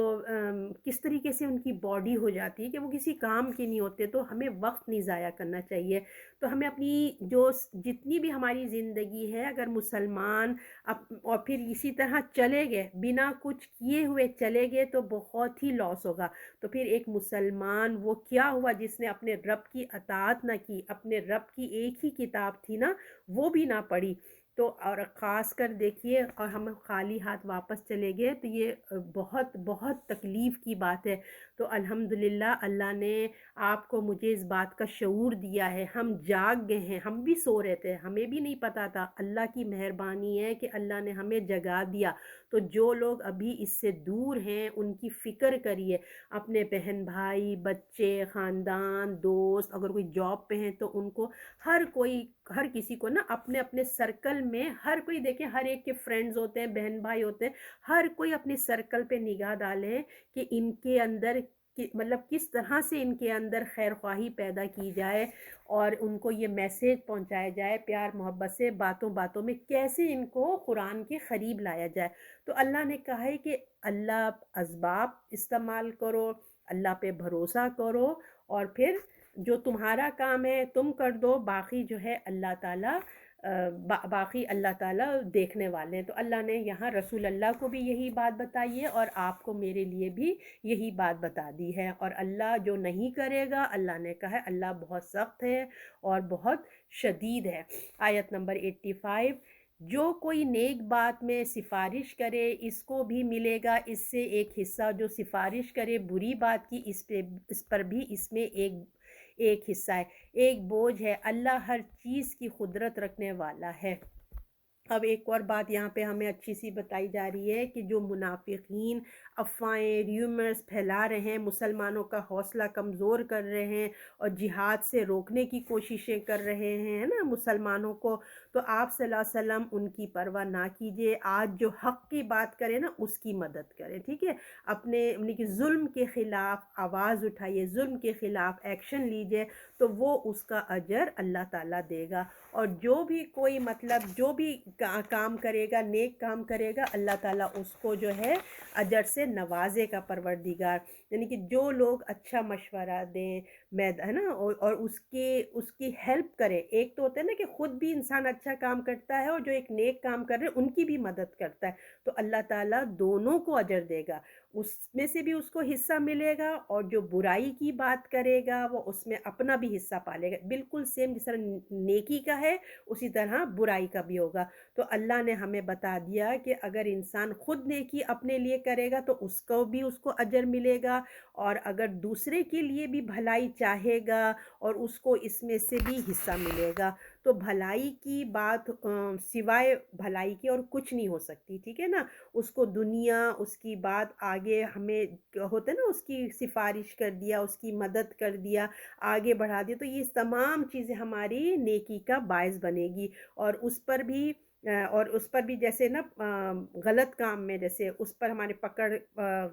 کس طریقے سے ان کی باڈی ہو جاتی ہے کہ وہ کسی کام کے نہیں ہوتے۔ تو ہمیں وقت نہیں ضائع کرنا چاہیے۔ تو ہمیں اپنی جو جتنی بھی ہماری زندگی ہے، اگر مسلمان اور پھر اسی طرح چلے گئے، بنا کچھ کیے ہوئے چلے گئے، تو بہت ہی لاس ہوگا۔ تو پھر ایک مسلمان وہ کیا ہوا جس نے اپنے رب کی اطاعت نہ کی، اپنے رب کی ایک ہی کتاب تھی نا وہ بھی نہ پڑھی۔ تو اور خاص کر دیکھیے، اور ہم خالی ہاتھ واپس چلے گئے تو یہ بہت بہت تکلیف کی بات ہے۔ تو الحمدللہ اللہ نے آپ کو، مجھے اس بات کا شعور دیا ہے، ہم جاگ گئے ہیں، ہم بھی سو رہے تھے، ہمیں بھی نہیں پتا تھا، اللہ کی مہربانی ہے کہ اللہ نے ہمیں جگا دیا۔ تو جو لوگ ابھی اس سے دور ہیں ان کی فکر کریے، اپنے بہن بھائی، بچے، خاندان، دوست، اگر کوئی جاب پہ ہیں تو ان کو، ہر کسی کو نا اپنے اپنے سرکل میں، ہر کوئی دیکھیں، ہر ایک کے فرینڈز ہوتے ہیں، بہن بھائی ہوتے ہیں، ہر کوئی اپنے سرکل پہ نگاہ ڈالیں کہ ان کے اندر مطلب کس طرح سے ان کے اندر خیر خواہی پیدا کی جائے اور ان کو یہ میسیج پہنچایا جائے پیار محبت سے، باتوں باتوں میں کیسے ان کو قرآن کے قریب لایا جائے۔ تو اللہ نے کہا ہے کہ اللہ اسباب استعمال کرو، اللہ پہ بھروسہ کرو، اور پھر جو تمہارا کام ہے تم کر دو، باقی جو ہے اللہ تعالیٰ باقی اللہ تعالیٰ دیکھنے والے ہیں۔ تو اللہ نے یہاں رسول اللہ کو بھی یہی بات بتائی ہے اور آپ کو میرے لیے بھی یہی بات بتا دی ہے، اور اللہ جو نہیں کرے گا، اللہ نے کہا ہے اللہ بہت سخت ہے اور بہت شدید ہے۔ آیت نمبر 85، جو کوئی نیک بات میں سفارش کرے اس کو بھی ملے گا اس سے ایک حصہ، جو سفارش کرے بری بات کی اس پر بھی اس میں ایک حصہ ہے، ایک بوجھ ہے۔ اللہ ہر چیز کی قدرت رکھنے والا ہے۔ اب ایک اور بات یہاں پہ ہمیں اچھی سی بتائی جا رہی ہے کہ جو منافقین افواہیں ریومرز پھیلا رہے ہیں، مسلمانوں کا حوصلہ کمزور کر رہے ہیں اور جہاد سے روکنے کی کوششیں کر رہے ہیں، ہے نا، مسلمانوں کو، تو آپ صلی اللہ علیہ وسلم ان کی پرواہ نہ کیجیے۔ آج جو حق کی بات کرے نا اس کی مدد کرے، ٹھیک ہے، اپنے ظلم کے خلاف آواز اٹھائیے، ظلم کے خلاف ایکشن لیجیے، تو وہ اس کا اجر اللہ تعالیٰ دے گا۔ اور جو بھی کوئی مطلب جو بھی کام کرے گا، نیک کام کرے گا، اللہ تعالیٰ اس کو جو ہے اجر سے نوازے گا پروردگار۔ یعنی کہ جو لوگ اچھا مشورہ دیں، ہے نا، اور اس کی ہیلپ کرے، ایک تو ہوتا ہے نا کہ خود بھی انسان اچھا کام کرتا ہے اور جو ایک نیک کام کر رہے ہیں ان کی بھی مدد کرتا ہے، تو اللہ تعالیٰ دونوں کو اجر دے گا، اس میں سے بھی اس کو حصہ ملے گا، اور جو برائی کی بات کرے گا وہ اس میں اپنا بھی حصہ پالے گا، بالکل سیم جس طرح نیکی کا ہے اسی طرح برائی کا بھی ہوگا۔ تو اللہ نے ہمیں بتا دیا کہ اگر انسان خود نیکی اپنے لیے کرے گا تو اس کو اجر ملے گا، اور اگر دوسرے کے لیے بھی بھلائی چاہے گا اور اس کو اس میں سے بھی حصہ ملے گا۔ تو بھلائی کی بات سوائے بھلائی کے اور کچھ نہیں ہو سکتی، ٹھیک ہے نا، اس کو دنیا، اس کی بات آگے ہمیں ہوتا ہے نا، اس کی سفارش کر دیا، اس کی مدد کر دیا، آگے بڑھا دیا، تو یہ تمام چیزیں ہماری نیکی کا باعث بنے گی۔ اور اس پر بھی جیسے نا غلط کام میں جیسے اس پر ہمارے پکڑ،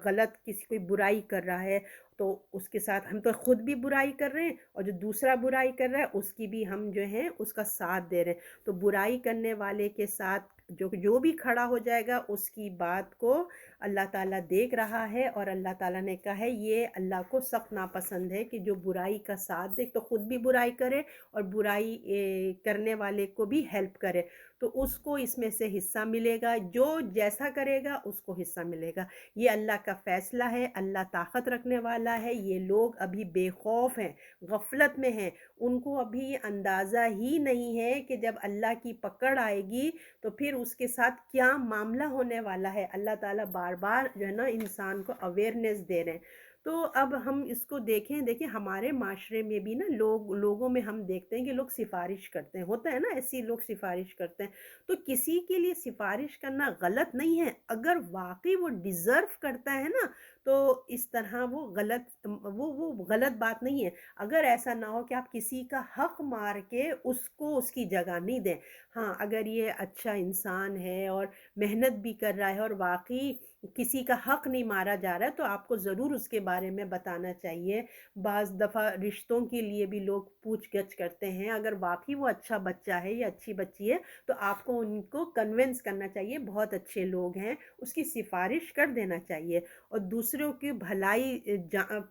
غلط کسی کوئی برائی کر رہا ہے تو اس کے ساتھ ہم تو خود بھی برائی کر رہے ہیں، اور جو دوسرا برائی کر رہا ہے اس کی بھی ہم جو ہیں اس کا ساتھ دے رہے ہیں، تو برائی کرنے والے کے ساتھ جو بھی کھڑا ہو جائے گا اس کی بات کو اللہ تعالیٰ دیکھ رہا ہے، اور اللہ تعالیٰ نے کہا ہے یہ اللہ کو سخت ناپسند ہے کہ جو برائی کا ساتھ دے، تو خود بھی برائی کرے اور برائی کرنے والے کو بھی ہیلپ کرے، تو اس کو اس میں سے حصہ ملے گا، جو جیسا کرے گا اس کو حصہ ملے گا۔ یہ اللہ کا فیصلہ ہے، اللہ طاقت رکھنے والا ہے۔ یہ لوگ ابھی بے خوف ہیں، غفلت میں ہیں، ان کو ابھی یہ اندازہ ہی نہیں ہے کہ جب اللہ کی پکڑ آئے گی تو پھر اس کے ساتھ کیا معاملہ ہونے والا ہے۔ اللہ تعالیٰ بار بار جو ہے نا انسان کو اویئرنیس دے رہے ہیں۔ تو اب ہم اس کو دیکھیں ہمارے معاشرے میں بھی نا لوگوں میں ہم دیکھتے ہیں کہ لوگ سفارش کرتے ہیں، ہوتا ہے نا ایسی لوگ سفارش کرتے ہیں، تو کسی کے لیے سفارش کرنا غلط نہیں ہے، اگر واقعی وہ ڈیزرو کرتا ہے نا تو اس طرح وہ غلط بات نہیں ہے۔ اگر ایسا نہ ہو کہ آپ کسی کا حق مار کے اس کو اس کی جگہ نہیں دیں، ہاں اگر یہ اچھا انسان ہے اور محنت بھی کر رہا ہے اور واقعی کسی کا حق نہیں مارا جا رہا ہے تو آپ کو ضرور اس کے بارے میں بتانا چاہیے۔ بعض دفعہ رشتوں کے لیے بھی لوگ پوچھ گچھ کرتے ہیں، اگر واقعی وہ اچھا بچہ ہے یا اچھی بچی ہے تو آپ کو ان کو کنونس کرنا چاہیے، بہت اچھے لوگ ہیں، اس کی سفارش کر دینا چاہیے، اور دوسروں کی بھلائی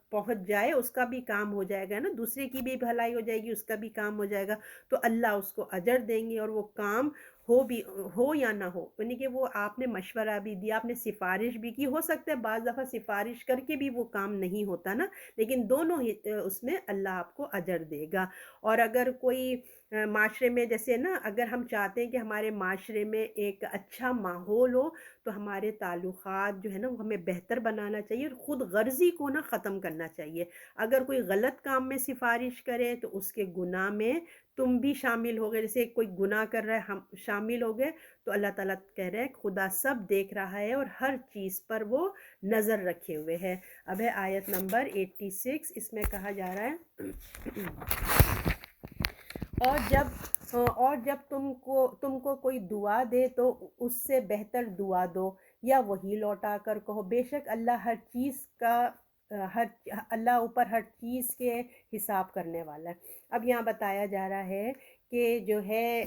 پہنچ جائے اس کا بھی کام ہو جائے گا نا، دوسرے کی بھی بھلائی ہو جائے گی، اس کا بھی کام ہو جائے گا، تو اللہ اس کو اجر دیں گے، اور وہ کام ہو یا نہ ہو، یعنی کہ وہ آپ نے مشورہ بھی دیا، آپ نے سفارش بھی کی، ہو سکتا ہے بعض دفعہ سفارش کر کے بھی وہ کام نہیں ہوتا نا، لیکن دونوں ہی اس میں اللہ آپ کو اجر دے گا۔ اور اگر کوئی معاشرے میں جیسے نا اگر ہم چاہتے ہیں کہ ہمارے معاشرے میں ایک اچھا ماحول ہو تو ہمارے تعلقات جو ہے نا وہ ہمیں بہتر بنانا چاہیے، اور خود غرضی کو نا ختم کرنا چاہیے۔ اگر کوئی غلط کام میں سفارش کرے تو اس کے گناہ میں تم بھی شامل ہو گئے، جیسے کوئی گناہ کر رہا ہے ہم شامل ہو گئے، تو اللہ تعالیٰ کہہ رہے ہیں خدا سب دیکھ رہا ہے اور ہر چیز پر وہ نظر رکھے ہوئے ہے۔ اب ہے آیت نمبر 86، اس میں کہا جا رہا ہے اور جب تم کو کوئی دعا دے تو اس سے بہتر دعا دو، یا وہی لوٹا کر کہو، بے شک اللہ ہر چیز کا ہر اللہ اوپر ہر چیز کے حساب کرنے والا ہے۔ اب یہاں بتایا جا رہا ہے کہ جو ہے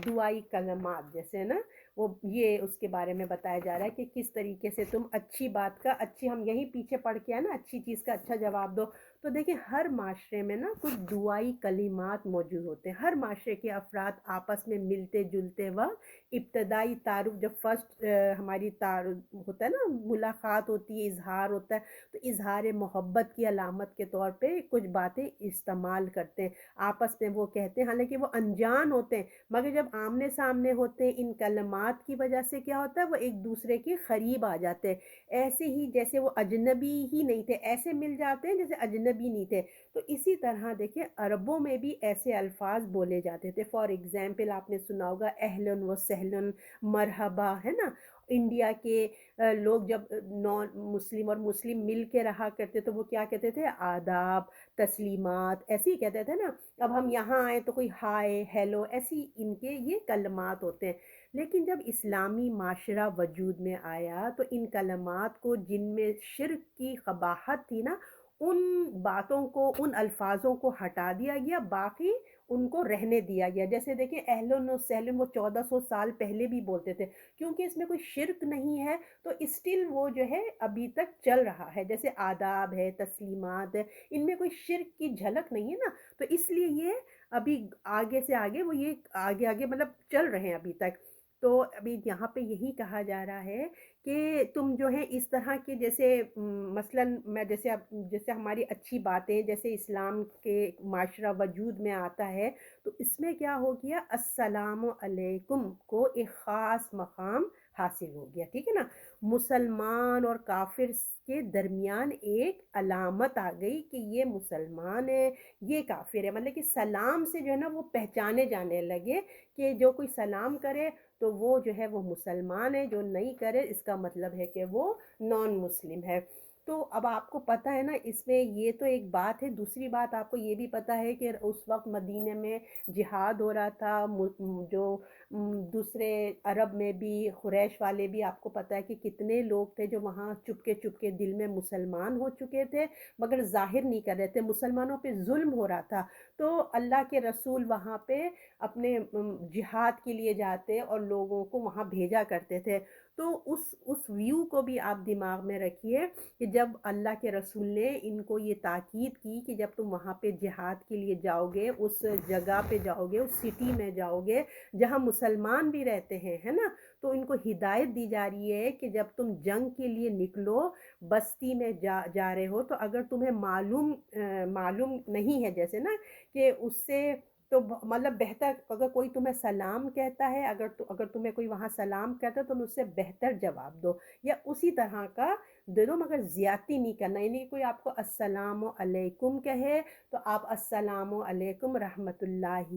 دعائی کلمات جیسے نا وہ یہ اس کے بارے میں بتایا جا رہا ہے کہ کس طریقے سے تم اچھی بات کا اچھی، ہم یہیں پیچھے پڑھ کے آئے نا، اچھی چیز کا اچھا جواب دو۔ تو دیکھیں ہر معاشرے میں نا کچھ دعائی کلمات موجود ہوتے ہیں، ہر معاشرے کے افراد آپس میں ملتے جلتے وقت ابتدائی تعارف جب فرسٹ ہماری تعارف ہوتا ہے نا، ملاقات ہوتی ہے، اظہار ہوتا ہے، تو اظہار محبت کی علامت کے طور پہ کچھ باتیں استعمال کرتے ہیں، آپس میں وہ کہتے ہیں، حالانکہ وہ انجان ہوتے ہیں، مگر جب آمنے سامنے ہوتے ہیں ان کلمات کی وجہ سے کیا ہوتا ہے، وہ ایک دوسرے کے قریب آ جاتے ہیں، ایسے ہی جیسے وہ اجنبی ہی نہیں تھے، ایسے مل جاتے ہیں جیسے اجنبی نہیں تھے۔ تو اسی طرح دیکھیں عربوں میں بھی ایسے الفاظ بولے جاتے تھے، فار ایگزامپل آپ نے سنا ہوگا اہلن و سہلن، مرحبا، ہے نا۔ انڈیا کے لوگ جب نان مسلم اور مسلم مل کے رہا کرتے تو وہ کیا کہتے تھے، آداب، تسلیمات، ایسے ہی کہتے تھے نا۔ اب ہم یہاں آئے تو کوئی ہائے ہیلو، ایسی ان کے یہ کلمات ہوتے ہیں۔ لیکن جب اسلامی معاشرہ وجود میں آیا تو ان کلمات کو، جن میں شرک کی قباحت تھی نا، ان باتوں کو، ان الفاظوں کو ہٹا دیا گیا، باقی ان کو رہنے دیا گیا۔ جیسے دیکھیں اہلن و سہلن وہ 1400 سال پہلے بھی بولتے تھے، کیونکہ اس میں کوئی شرک نہیں ہے تو اسٹل وہ جو ہے ابھی تک چل رہا ہے۔ جیسے آداب ہے، تسلیمات ہے، ان میں کوئی شرک کی جھلک نہیں ہے نا، تو اس لیے یہ ابھی آگے سے آگے وہ یہ آگے آگے مطلب چل رہے ہیں ابھی تک۔ تو ابھی یہاں پہ یہی کہا جا رہا ہے کہ تم جو ہے اس طرح کے، جیسے مثلاً میں جیسے اب جیسے ہماری اچھی باتیں، جیسے اسلام کے معاشرہ وجود میں آتا ہے تو اس میں کیا ہو گیا، السلام علیکم کو ایک خاص مقام حاصل ہو گیا، ٹھیک ہے نا۔ مسلمان اور کافر کے درمیان ایک علامت آ گئی کہ یہ مسلمان ہے، یہ کافر ہے، مطلب کہ سلام سے جو ہے نا وہ پہچانے جانے لگے کہ جو کوئی سلام کرے تو وہ جو ہے وہ مسلمان ہے، جو نہیں کرے اس کا مطلب ہے کہ وہ نان مسلم ہے۔ تو اب آپ کو پتہ ہے نا اس میں یہ تو ایک بات ہے، دوسری بات آپ کو یہ بھی پتہ ہے کہ اس وقت مدینے میں جہاد ہو رہا تھا، جو دوسرے عرب میں بھی قریش والے بھی آپ کو پتہ ہے کہ کتنے لوگ تھے جو وہاں چپ کے دل میں مسلمان ہو چکے تھے مگر ظاہر نہیں کر رہے تھے، مسلمانوں پہ ظلم ہو رہا تھا۔ تو اللہ کے رسول وہاں پہ اپنے جہاد کے لیے جاتے اور لوگوں کو وہاں بھیجا کرتے تھے۔ تو اس ویو کو بھی آپ دماغ میں رکھیے کہ جب اللہ کے رسول نے ان کو یہ تاکید کی کہ جب تم وہاں پہ جہاد کے لیے جاؤ گے، اس جگہ پہ جاؤ گے، اس سٹی میں جاؤ گے جہاں مسلمان بھی رہتے ہیں، ہے نا، تو ان کو ہدایت دی جا رہی ہے کہ جب تم جنگ کے لیے نکلو، بستی میں جا رہے ہو، تو اگر تمہیں معلوم نہیں ہے جیسے نا کہ اس سے تو مطلب بہتر، اگر کوئی تمہیں سلام کہتا ہے، اگر تمہیں کوئی وہاں سلام کہتا ہے تو تم اس سے بہتر جواب دو یا اسی طرح کا دے دو، مگر زیادتی نہیں کرنا، یعنی کوئی آپ کو السلام علیکم کہے تو آپ السلام علیکم رحمۃ اللہ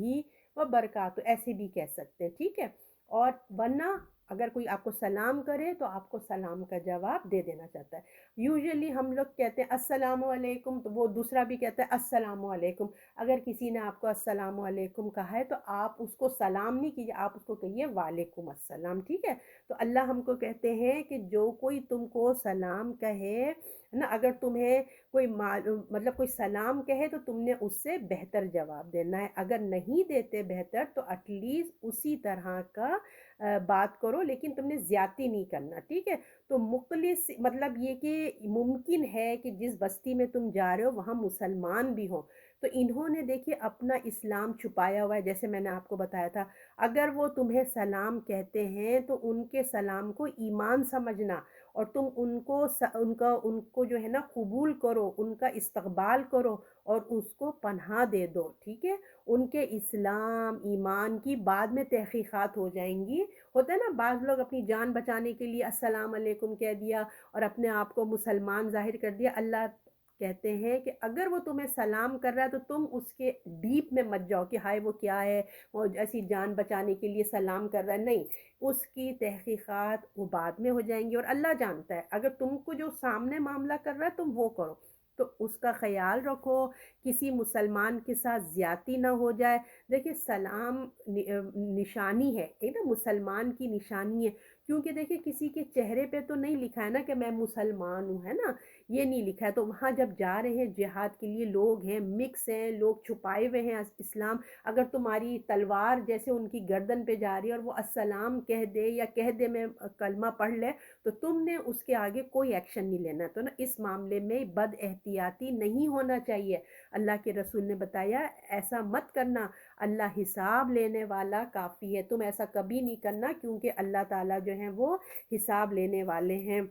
وبرکاتہ ایسے بھی کہہ سکتے ہیں، ٹھیک ہے۔ اور ورنہ اگر کوئی آپ کو سلام کرے تو آپ کو سلام کا جواب دے دینا چاہتا ہے۔ یوزلی ہم لوگ کہتے ہیں السلام علیکم تو وہ دوسرا بھی کہتا ہے السلام علیکم۔ اگر کسی نے آپ کو السلام علیکم کہا ہے تو آپ اس کو سلام نہیں کیجیے، آپ اس کو کہیے وعلیکم السلام، ٹھیک ہے۔ تو اللہ ہم کو کہتے ہیں کہ جو کوئی تم کو سلام کہے نا، اگر تمہیں کوئی مطلب کوئی سلام کہے تو تم نے اس سے بہتر جواب دینا ہے، اگر نہیں دیتے بہتر تو ایٹ لیسٹ اسی طرح کا بات کرو، لیکن تم نے زیادتی نہیں کرنا، ٹھیک ہے۔ تو مخلص مطلب یہ کہ ممکن ہے کہ جس بستی میں تم جا رہے ہو وہاں مسلمان بھی ہوں، تو انہوں نے دیکھیے اپنا اسلام چھپایا ہوا ہے، جیسے میں نے آپ کو بتایا تھا، اگر وہ تمہیں سلام کہتے ہیں تو ان کے سلام کو ایمان سمجھنا اور تم ان کو جو ہے نا قبول کرو، ان کا استقبال کرو اور اس کو پناہ دے دو، ٹھیک ہے۔ ان کے اسلام ایمان کی بعد میں تحقیقات ہو جائیں گی، ہوتا ہے نا بعض لوگ اپنی جان بچانے کے لیے السلام علیکم کہہ دیا اور اپنے آپ کو مسلمان ظاہر کر دیا۔ اللہ کہتے ہیں کہ اگر وہ تمہیں سلام کر رہا ہے تو تم اس کے ڈیپ میں مت جاؤ کہ ہائے وہ کیا ہے، وہ ایسی جان بچانے کے لیے سلام کر رہا ہے، نہیں، اس کی تحقیقات وہ بعد میں ہو جائیں گی اور اللہ جانتا ہے، اگر تم کو جو سامنے معاملہ کر رہا ہے تم وہ کرو، تو اس کا خیال رکھو، کسی مسلمان کے ساتھ زیادتی نہ ہو جائے۔ دیکھیں سلام نشانی ہے، ایک نا مسلمان کی نشانی ہے، کیونکہ دیکھیں کسی کے چہرے پہ تو نہیں لکھا ہے نا کہ میں مسلمان ہوں، ہے نا، یہ نہیں لکھا ہے۔ تو وہاں جب جا رہے ہیں جہاد کے لیے، لوگ ہیں مکس ہیں، لوگ چھپائے ہوئے ہیں اسلام، اگر تمہاری تلوار جیسے ان کی گردن پہ جا رہی ہے اور وہ السلام کہہ دے یا کہہ دے میں کلمہ پڑھ لے، تو تم نے اس کے آگے کوئی ایکشن نہیں لینا۔ تو نا اس معاملے میں بد احتیاطی نہیں ہونا چاہیے۔ اللہ کے رسول نے بتایا ایسا مت کرنا، اللہ حساب لینے والا کافی ہے۔ تم ایسا کبھی نہیں کرنا، کیونکہ اللہ تعالیٰ جو ہیں وہ حساب لینے والے ہیں۔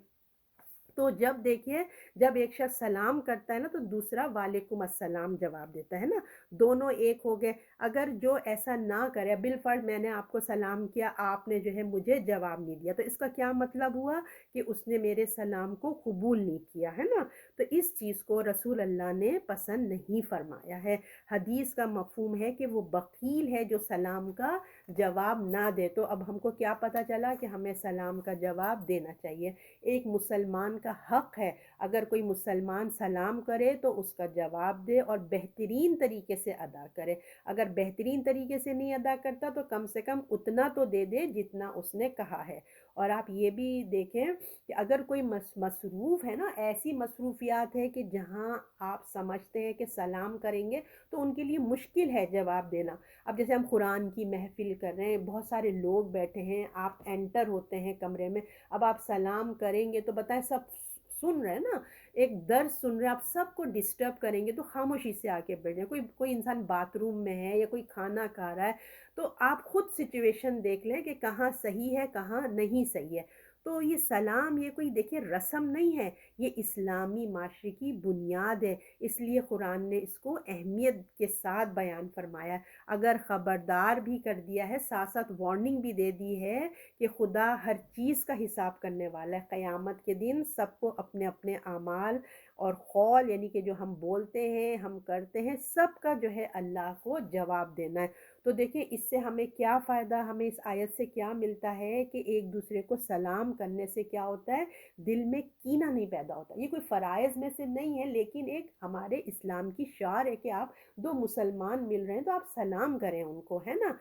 تو جب دیکھیے، جب ایک شخص سلام کرتا ہے نا تو دوسرا وعلیکم السلام جواب دیتا ہے نا، دونوں ایک ہو گئے۔ اگر جو ایسا نہ کرے، بالفرض میں نے آپ کو سلام کیا، آپ نے جو ہے مجھے جواب نہیں دیا، تو اس کا کیا مطلب ہوا کہ اس نے میرے سلام کو قبول نہیں کیا ہے نا۔ تو اس چیز کو رسول اللہ نے پسند نہیں فرمایا ہے۔ حدیث کا مفہوم ہے کہ وہ بخیل ہے جو سلام کا جواب نہ دے۔ تو اب ہم کو کیا پتہ چلا کہ ہمیں سلام کا جواب دینا چاہیے۔ ایک مسلمان کا حق ہے، اگر کوئی مسلمان سلام کرے تو اس کا جواب دے اور بہترین طریقے سے ادا کرے۔ اگر بہترین طریقے سے نہیں ادا کرتا تو کم سے کم اتنا تو دے دے جتنا اس نے کہا ہے۔ اور آپ یہ بھی دیکھیں کہ اگر کوئی مصروف ہے نا، ایسی مصروفیات ہے کہ جہاں آپ سمجھتے ہیں کہ سلام کریں گے تو ان کے لیے مشکل ہے جواب دینا۔ اب جیسے ہم قرآن کی محفل کر رہے ہیں، بہت سارے لوگ بیٹھے ہیں، آپ انٹر ہوتے ہیں کمرے میں، اب آپ سلام کریں گے تو بتائیں سب سن رہے ہیں نا، ایک درس سن رہے ہیں، آپ سب کو ڈسٹرب کریں گے تو خاموشی سے آ کے بیٹھ جائیں۔ کوئی انسان باتھ روم میں ہے یا کوئی کھانا کھا رہا ہے، تو آپ خود سچویشن دیکھ لیں کہ کہاں صحیح ہے کہاں نہیں صحیح ہے۔ تو یہ سلام یہ کوئی دیکھیے رسم نہیں ہے، یہ اسلامی معاشرے کی بنیاد ہے، اس لیے قرآن نے اس کو اہمیت کے ساتھ بیان فرمایا ہے۔ اگر خبردار بھی کر دیا ہے، ساتھ ساتھ وارننگ بھی دے دی ہے کہ خدا ہر چیز کا حساب کرنے والا ہے۔ قیامت کے دن سب کو اپنے اپنے اعمال اور قول، یعنی کہ جو ہم بولتے ہیں ہم کرتے ہیں، سب کا جو ہے اللہ کو جواب دینا ہے۔ تو دیکھیں اس سے ہمیں کیا فائدہ، ہمیں اس آیت سے کیا ملتا ہے کہ ایک دوسرے کو سلام کرنے سے کیا ہوتا ہے، دل میں کینہ نہیں پیدا ہوتا۔ یہ کوئی فرائض میں سے نہیں ہے، لیکن ایک ہمارے اسلام کی شعار ہے کہ آپ دو مسلمان مل رہے ہیں تو آپ سلام کریں ان کو، ہے نا۔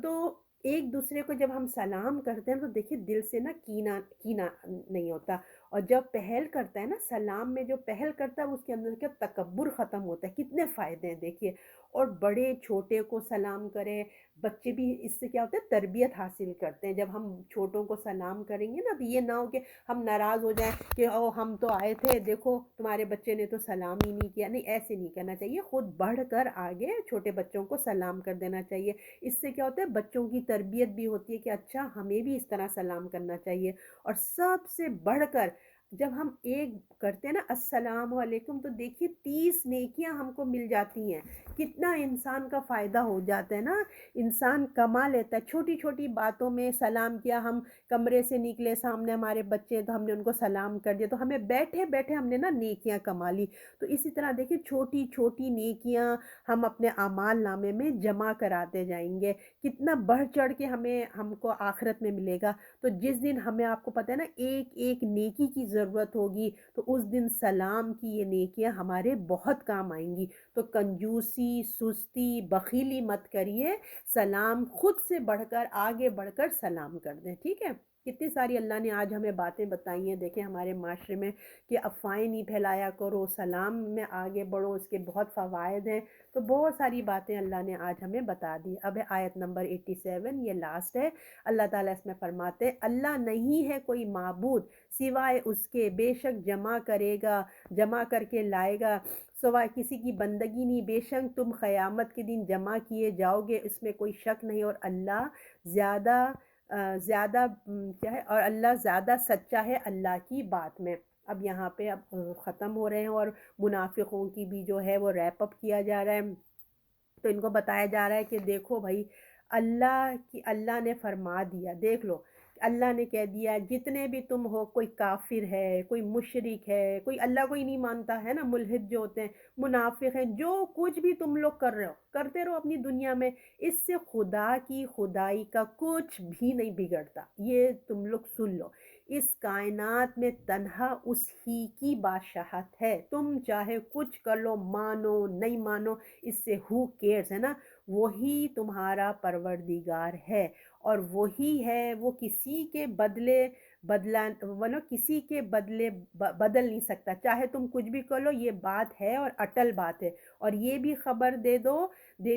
تو ایک دوسرے کو جب ہم سلام کرتے ہیں تو دیکھیے دل سے نا کینہ نہیں ہوتا، اور جب پہل کرتا ہے نا سلام میں، جو پہل کرتا ہے اس کے اندر کیا تکبر ختم ہوتا ہے۔ کتنے فائدے ہیں دیکھیے، اور بڑے چھوٹے کو سلام کریں، بچے بھی اس سے کیا ہوتا ہے تربیت حاصل کرتے ہیں۔ جب ہم چھوٹوں کو سلام کریں گے نا تو یہ نہ ہو کہ ہم ناراض ہو جائیں کہ او ہم تو آئے تھے، دیکھو تمہارے بچے نے تو سلام ہی نہیں کیا۔ نہیں، ایسے نہیں کرنا چاہیے، خود بڑھ کر آگے چھوٹے بچوں کو سلام کر دینا چاہیے۔ اس سے کیا ہوتا ہے بچوں کی تربیت بھی ہوتی ہے کہ اچھا ہمیں بھی اس طرح سلام کرنا چاہیے۔ اور سب سے بڑھ کر جب ہم ایک کرتے ہیں نا السلام علیکم، تو دیکھیے 30 نیکیاں ہم کو مل جاتی ہیں، کتنا انسان کا فائدہ ہو جاتا ہے نا، انسان کما لیتا ہے۔ چھوٹی چھوٹی باتوں میں سلام کیا، ہم کمرے سے نکلے، سامنے ہمارے بچے ہیں تو ہم نے ان کو سلام کر دیا، تو ہمیں بیٹھے بیٹھے ہم نے نا نیکیاں کما لی۔ تو اسی طرح دیکھیے چھوٹی چھوٹی نیکیاں ہم اپنے اعمال نامے میں جمع کراتے جائیں گے، کتنا بڑھ چڑھ کے ہم کو آخرت میں ملے گا۔ تو جس دن ہمیں، آپ کو پتہ ہے نا، ایک ایک نیکی کی ضرورت ہوگی، تو اس دن سلام کی یہ نیکیاں ہمارے بہت کام آئیں گی۔ تو کنجوسی، سستی، بخیلی مت کریے، سلام خود سے بڑھ کر آگے بڑھ کر سلام کر دیں، ٹھیک ہے۔ کتنی ساری اللہ نے آج ہمیں باتیں بتائی ہیں، دیکھیں ہمارے معاشرے میں کہ افواہیں نہیں پھیلایا کرو، سلام میں آگے بڑھو، اس کے بہت فوائد ہیں۔ تو بہت ساری باتیں اللہ نے آج ہمیں بتا دی۔ اب ہے آیت نمبر 87، یہ لاسٹ ہے۔ اللہ تعالیٰ اس میں فرماتے ہیں اللہ نہیں ہے کوئی معبود سوائے اس کے، بے شک جمع کرے گا، جمع کر کے لائے گا، سوائے کسی کی بندگی نہیں، بے شک تم قیامت کے دن جمع کیے جاؤ گے، اس میں کوئی شک نہیں۔ اور اللہ زیادہ کیا ہے، اور اللہ زیادہ سچا ہے اللہ کی بات میں۔ اب یہاں پہ اب ختم ہو رہے ہیں، اور منافقوں کی بھی جو ہے وہ ریپ اپ کیا جا رہا ہے۔ تو ان کو بتایا جا رہا ہے کہ دیکھو بھائی، اللہ نے فرما دیا، دیکھ لو اللہ نے کہہ دیا جتنے بھی تم ہو، کوئی کافر ہے، کوئی مشرک ہے، کوئی اللہ کو ہی نہیں مانتا ہے نا، ملحد جو ہوتے ہیں، منافق ہیں، جو کچھ بھی تم لوگ کر رہے ہو کرتے رہو اپنی دنیا میں، اس سے خدا کی خدائی کا کچھ بھی نہیں بگڑتا۔ یہ تم لوگ سن لو، اس کائنات میں تنہا اس ہی کی بادشاہت ہے، تم چاہے کچھ کر لو، مانو نہیں مانو، اس سے ہو کیئرز، ہے نا، وہی تمہارا پروردگار ہے، اور وہی ہے، وہ کسی کے بدلے بدلا ورنہ کسی کے بدلے بدل نہیں سکتا، چاہے تم کچھ بھی کر لو، یہ بات ہے اور اٹل بات ہے۔ اور یہ بھی خبر دے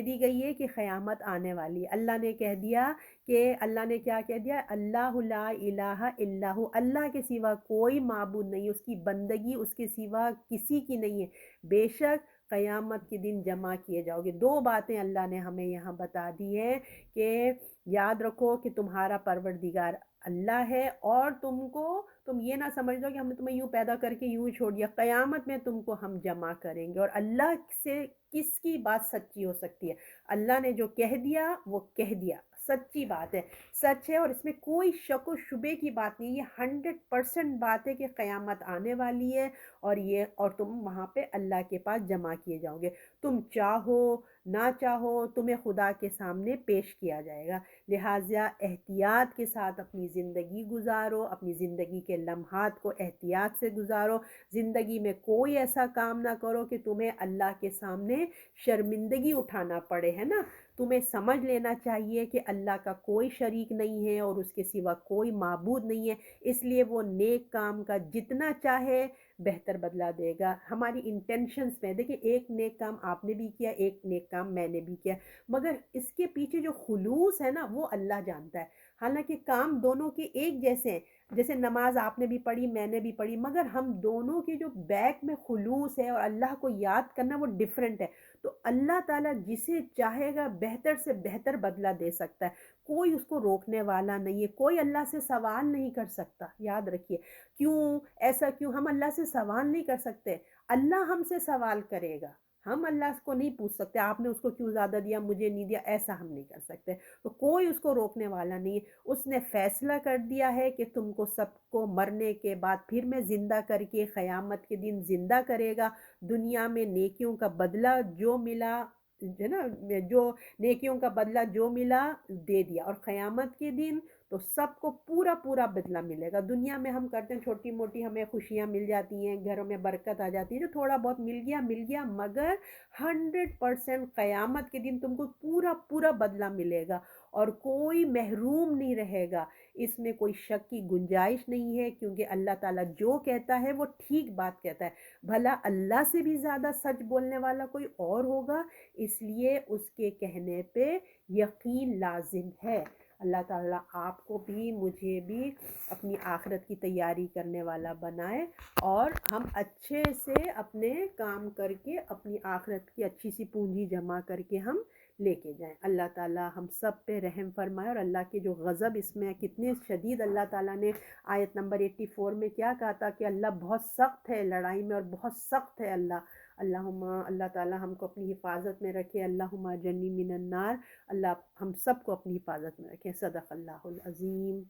دی گئی ہے کہ قیامت آنے والی ہے۔ اللہ نے کہہ دیا کہ اللہ نے کیا کہہ دیا، اللہ لا الہ الا ہو، اللہ کے سوا کوئی معبود نہیں، اس کی بندگی اس کے سوا کسی کی نہیں ہے، بے شک قیامت کے دن جمع کیے جاؤ گے۔ دو باتیں اللہ نے ہمیں یہاں بتا دی ہیں کہ یاد رکھو کہ تمہارا پروردگار اللہ ہے، اور تم یہ نہ سمجھ لو کہ ہم نے تمہیں یوں پیدا کر کے یوں چھوڑ دیا، قیامت میں تم کو ہم جمع کریں گے۔ اور اللہ سے کس کی بات سچی ہو سکتی ہے؟ اللہ نے جو کہہ دیا وہ کہہ دیا، سچی بات ہے، سچ ہے، اور اس میں کوئی شک و شبے کی بات نہیں، یہ 100% بات ہے کہ قیامت آنے والی ہے، اور تم وہاں پہ اللہ کے پاس جمع کیے جاؤ گے، تم چاہو نہ چاہو تمہیں خدا کے سامنے پیش کیا جائے گا۔ لہٰذا احتیاط کے ساتھ اپنی زندگی گزارو، اپنی زندگی کے لمحات کو احتیاط سے گزارو، زندگی میں کوئی ایسا کام نہ کرو کہ تمہیں اللہ کے سامنے شرمندگی اٹھانا پڑے، ہے نا۔ تمہیں سمجھ لینا چاہیے کہ اللہ کا کوئی شریک نہیں ہے اور اس کے سوا کوئی معبود نہیں ہے، اس لیے وہ نیک کام کا جتنا چاہے بہتر بدلہ دے گا ہماری انٹینشنز میں۔ دیکھیں، ایک نیک کام آپ نے بھی کیا، ایک نیک کام میں نے بھی کیا، مگر اس کے پیچھے جو خلوص ہے نا وہ اللہ جانتا ہے۔ حالانکہ کام دونوں کے ایک جیسے ہیں، جیسے نماز آپ نے بھی پڑھی میں نے بھی پڑھی، مگر ہم دونوں کے جو بیک میں خلوص ہے اور اللہ کو یاد کرنا وہ ڈیفرنٹ ہے۔ تو اللہ تعالیٰ جسے چاہے گا بہتر سے بہتر بدلہ دے سکتا ہے، کوئی اس کو روکنے والا نہیں ہے، کوئی اللہ سے سوال نہیں کر سکتا۔ یاد رکھیے، کیوں ایسا، کیوں ہم اللہ سے سوال نہیں کر سکتے؟ اللہ ہم سے سوال کرے گا، ہم اللہ کو نہیں پوچھ سکتے آپ نے اس کو کیوں زیادہ دیا مجھے نہیں دیا، ایسا ہم نہیں کر سکتے۔ تو کوئی اس کو روکنے والا نہیں ہے، اس نے فیصلہ کر دیا ہے کہ تم کو سب کو مرنے کے بعد پھر میں زندہ کر کے قیامت کے دن زندہ کرے گا۔ دنیا میں نیکیوں کا بدلہ جو ملا، ہے نا، جو نیکیوں کا بدلہ جو ملا دے دیا، اور قیامت کے دن تو سب کو پورا پورا بدلہ ملے گا۔ دنیا میں ہم کرتے ہیں چھوٹی موٹی، ہمیں خوشیاں مل جاتی ہیں، گھروں میں برکت آ جاتی ہے، جو تھوڑا بہت مل گیا، مگر 100% قیامت کے دن تم کو پورا پورا بدلہ ملے گا، اور کوئی محروم نہیں رہے گا۔ اس میں کوئی شک کی گنجائش نہیں ہے، کیونکہ اللہ تعالیٰ جو کہتا ہے وہ ٹھیک بات کہتا ہے۔ بھلا اللہ سے بھی زیادہ سچ بولنے والا کوئی اور ہوگا؟ اس لیے اس کے کہنے پہ یقین لازم ہے۔ اللہ تعالیٰ آپ کو بھی مجھے بھی اپنی آخرت کی تیاری کرنے والا بنائے، اور ہم اچھے سے اپنے کام کر کے اپنی آخرت کی اچھی سی پونجی جمع کر کے ہم لے کے جائیں۔ اللہ تعالیٰ ہم سب پہ رحم فرمائے، اور اللہ کے جو غضب اس میں کتنے شدید، اللہ تعالیٰ نے آیت نمبر 84 میں کیا کہا تھا کہ اللہ بہت سخت ہے لڑائی میں، اور بہت سخت ہے اللہ تعالیٰ ہم کو اپنی حفاظت میں رکھے۔ اللہم اجرنی من النار، اللہ ہم سب کو اپنی حفاظت میں رکھے۔ صدق اللہ العظیم۔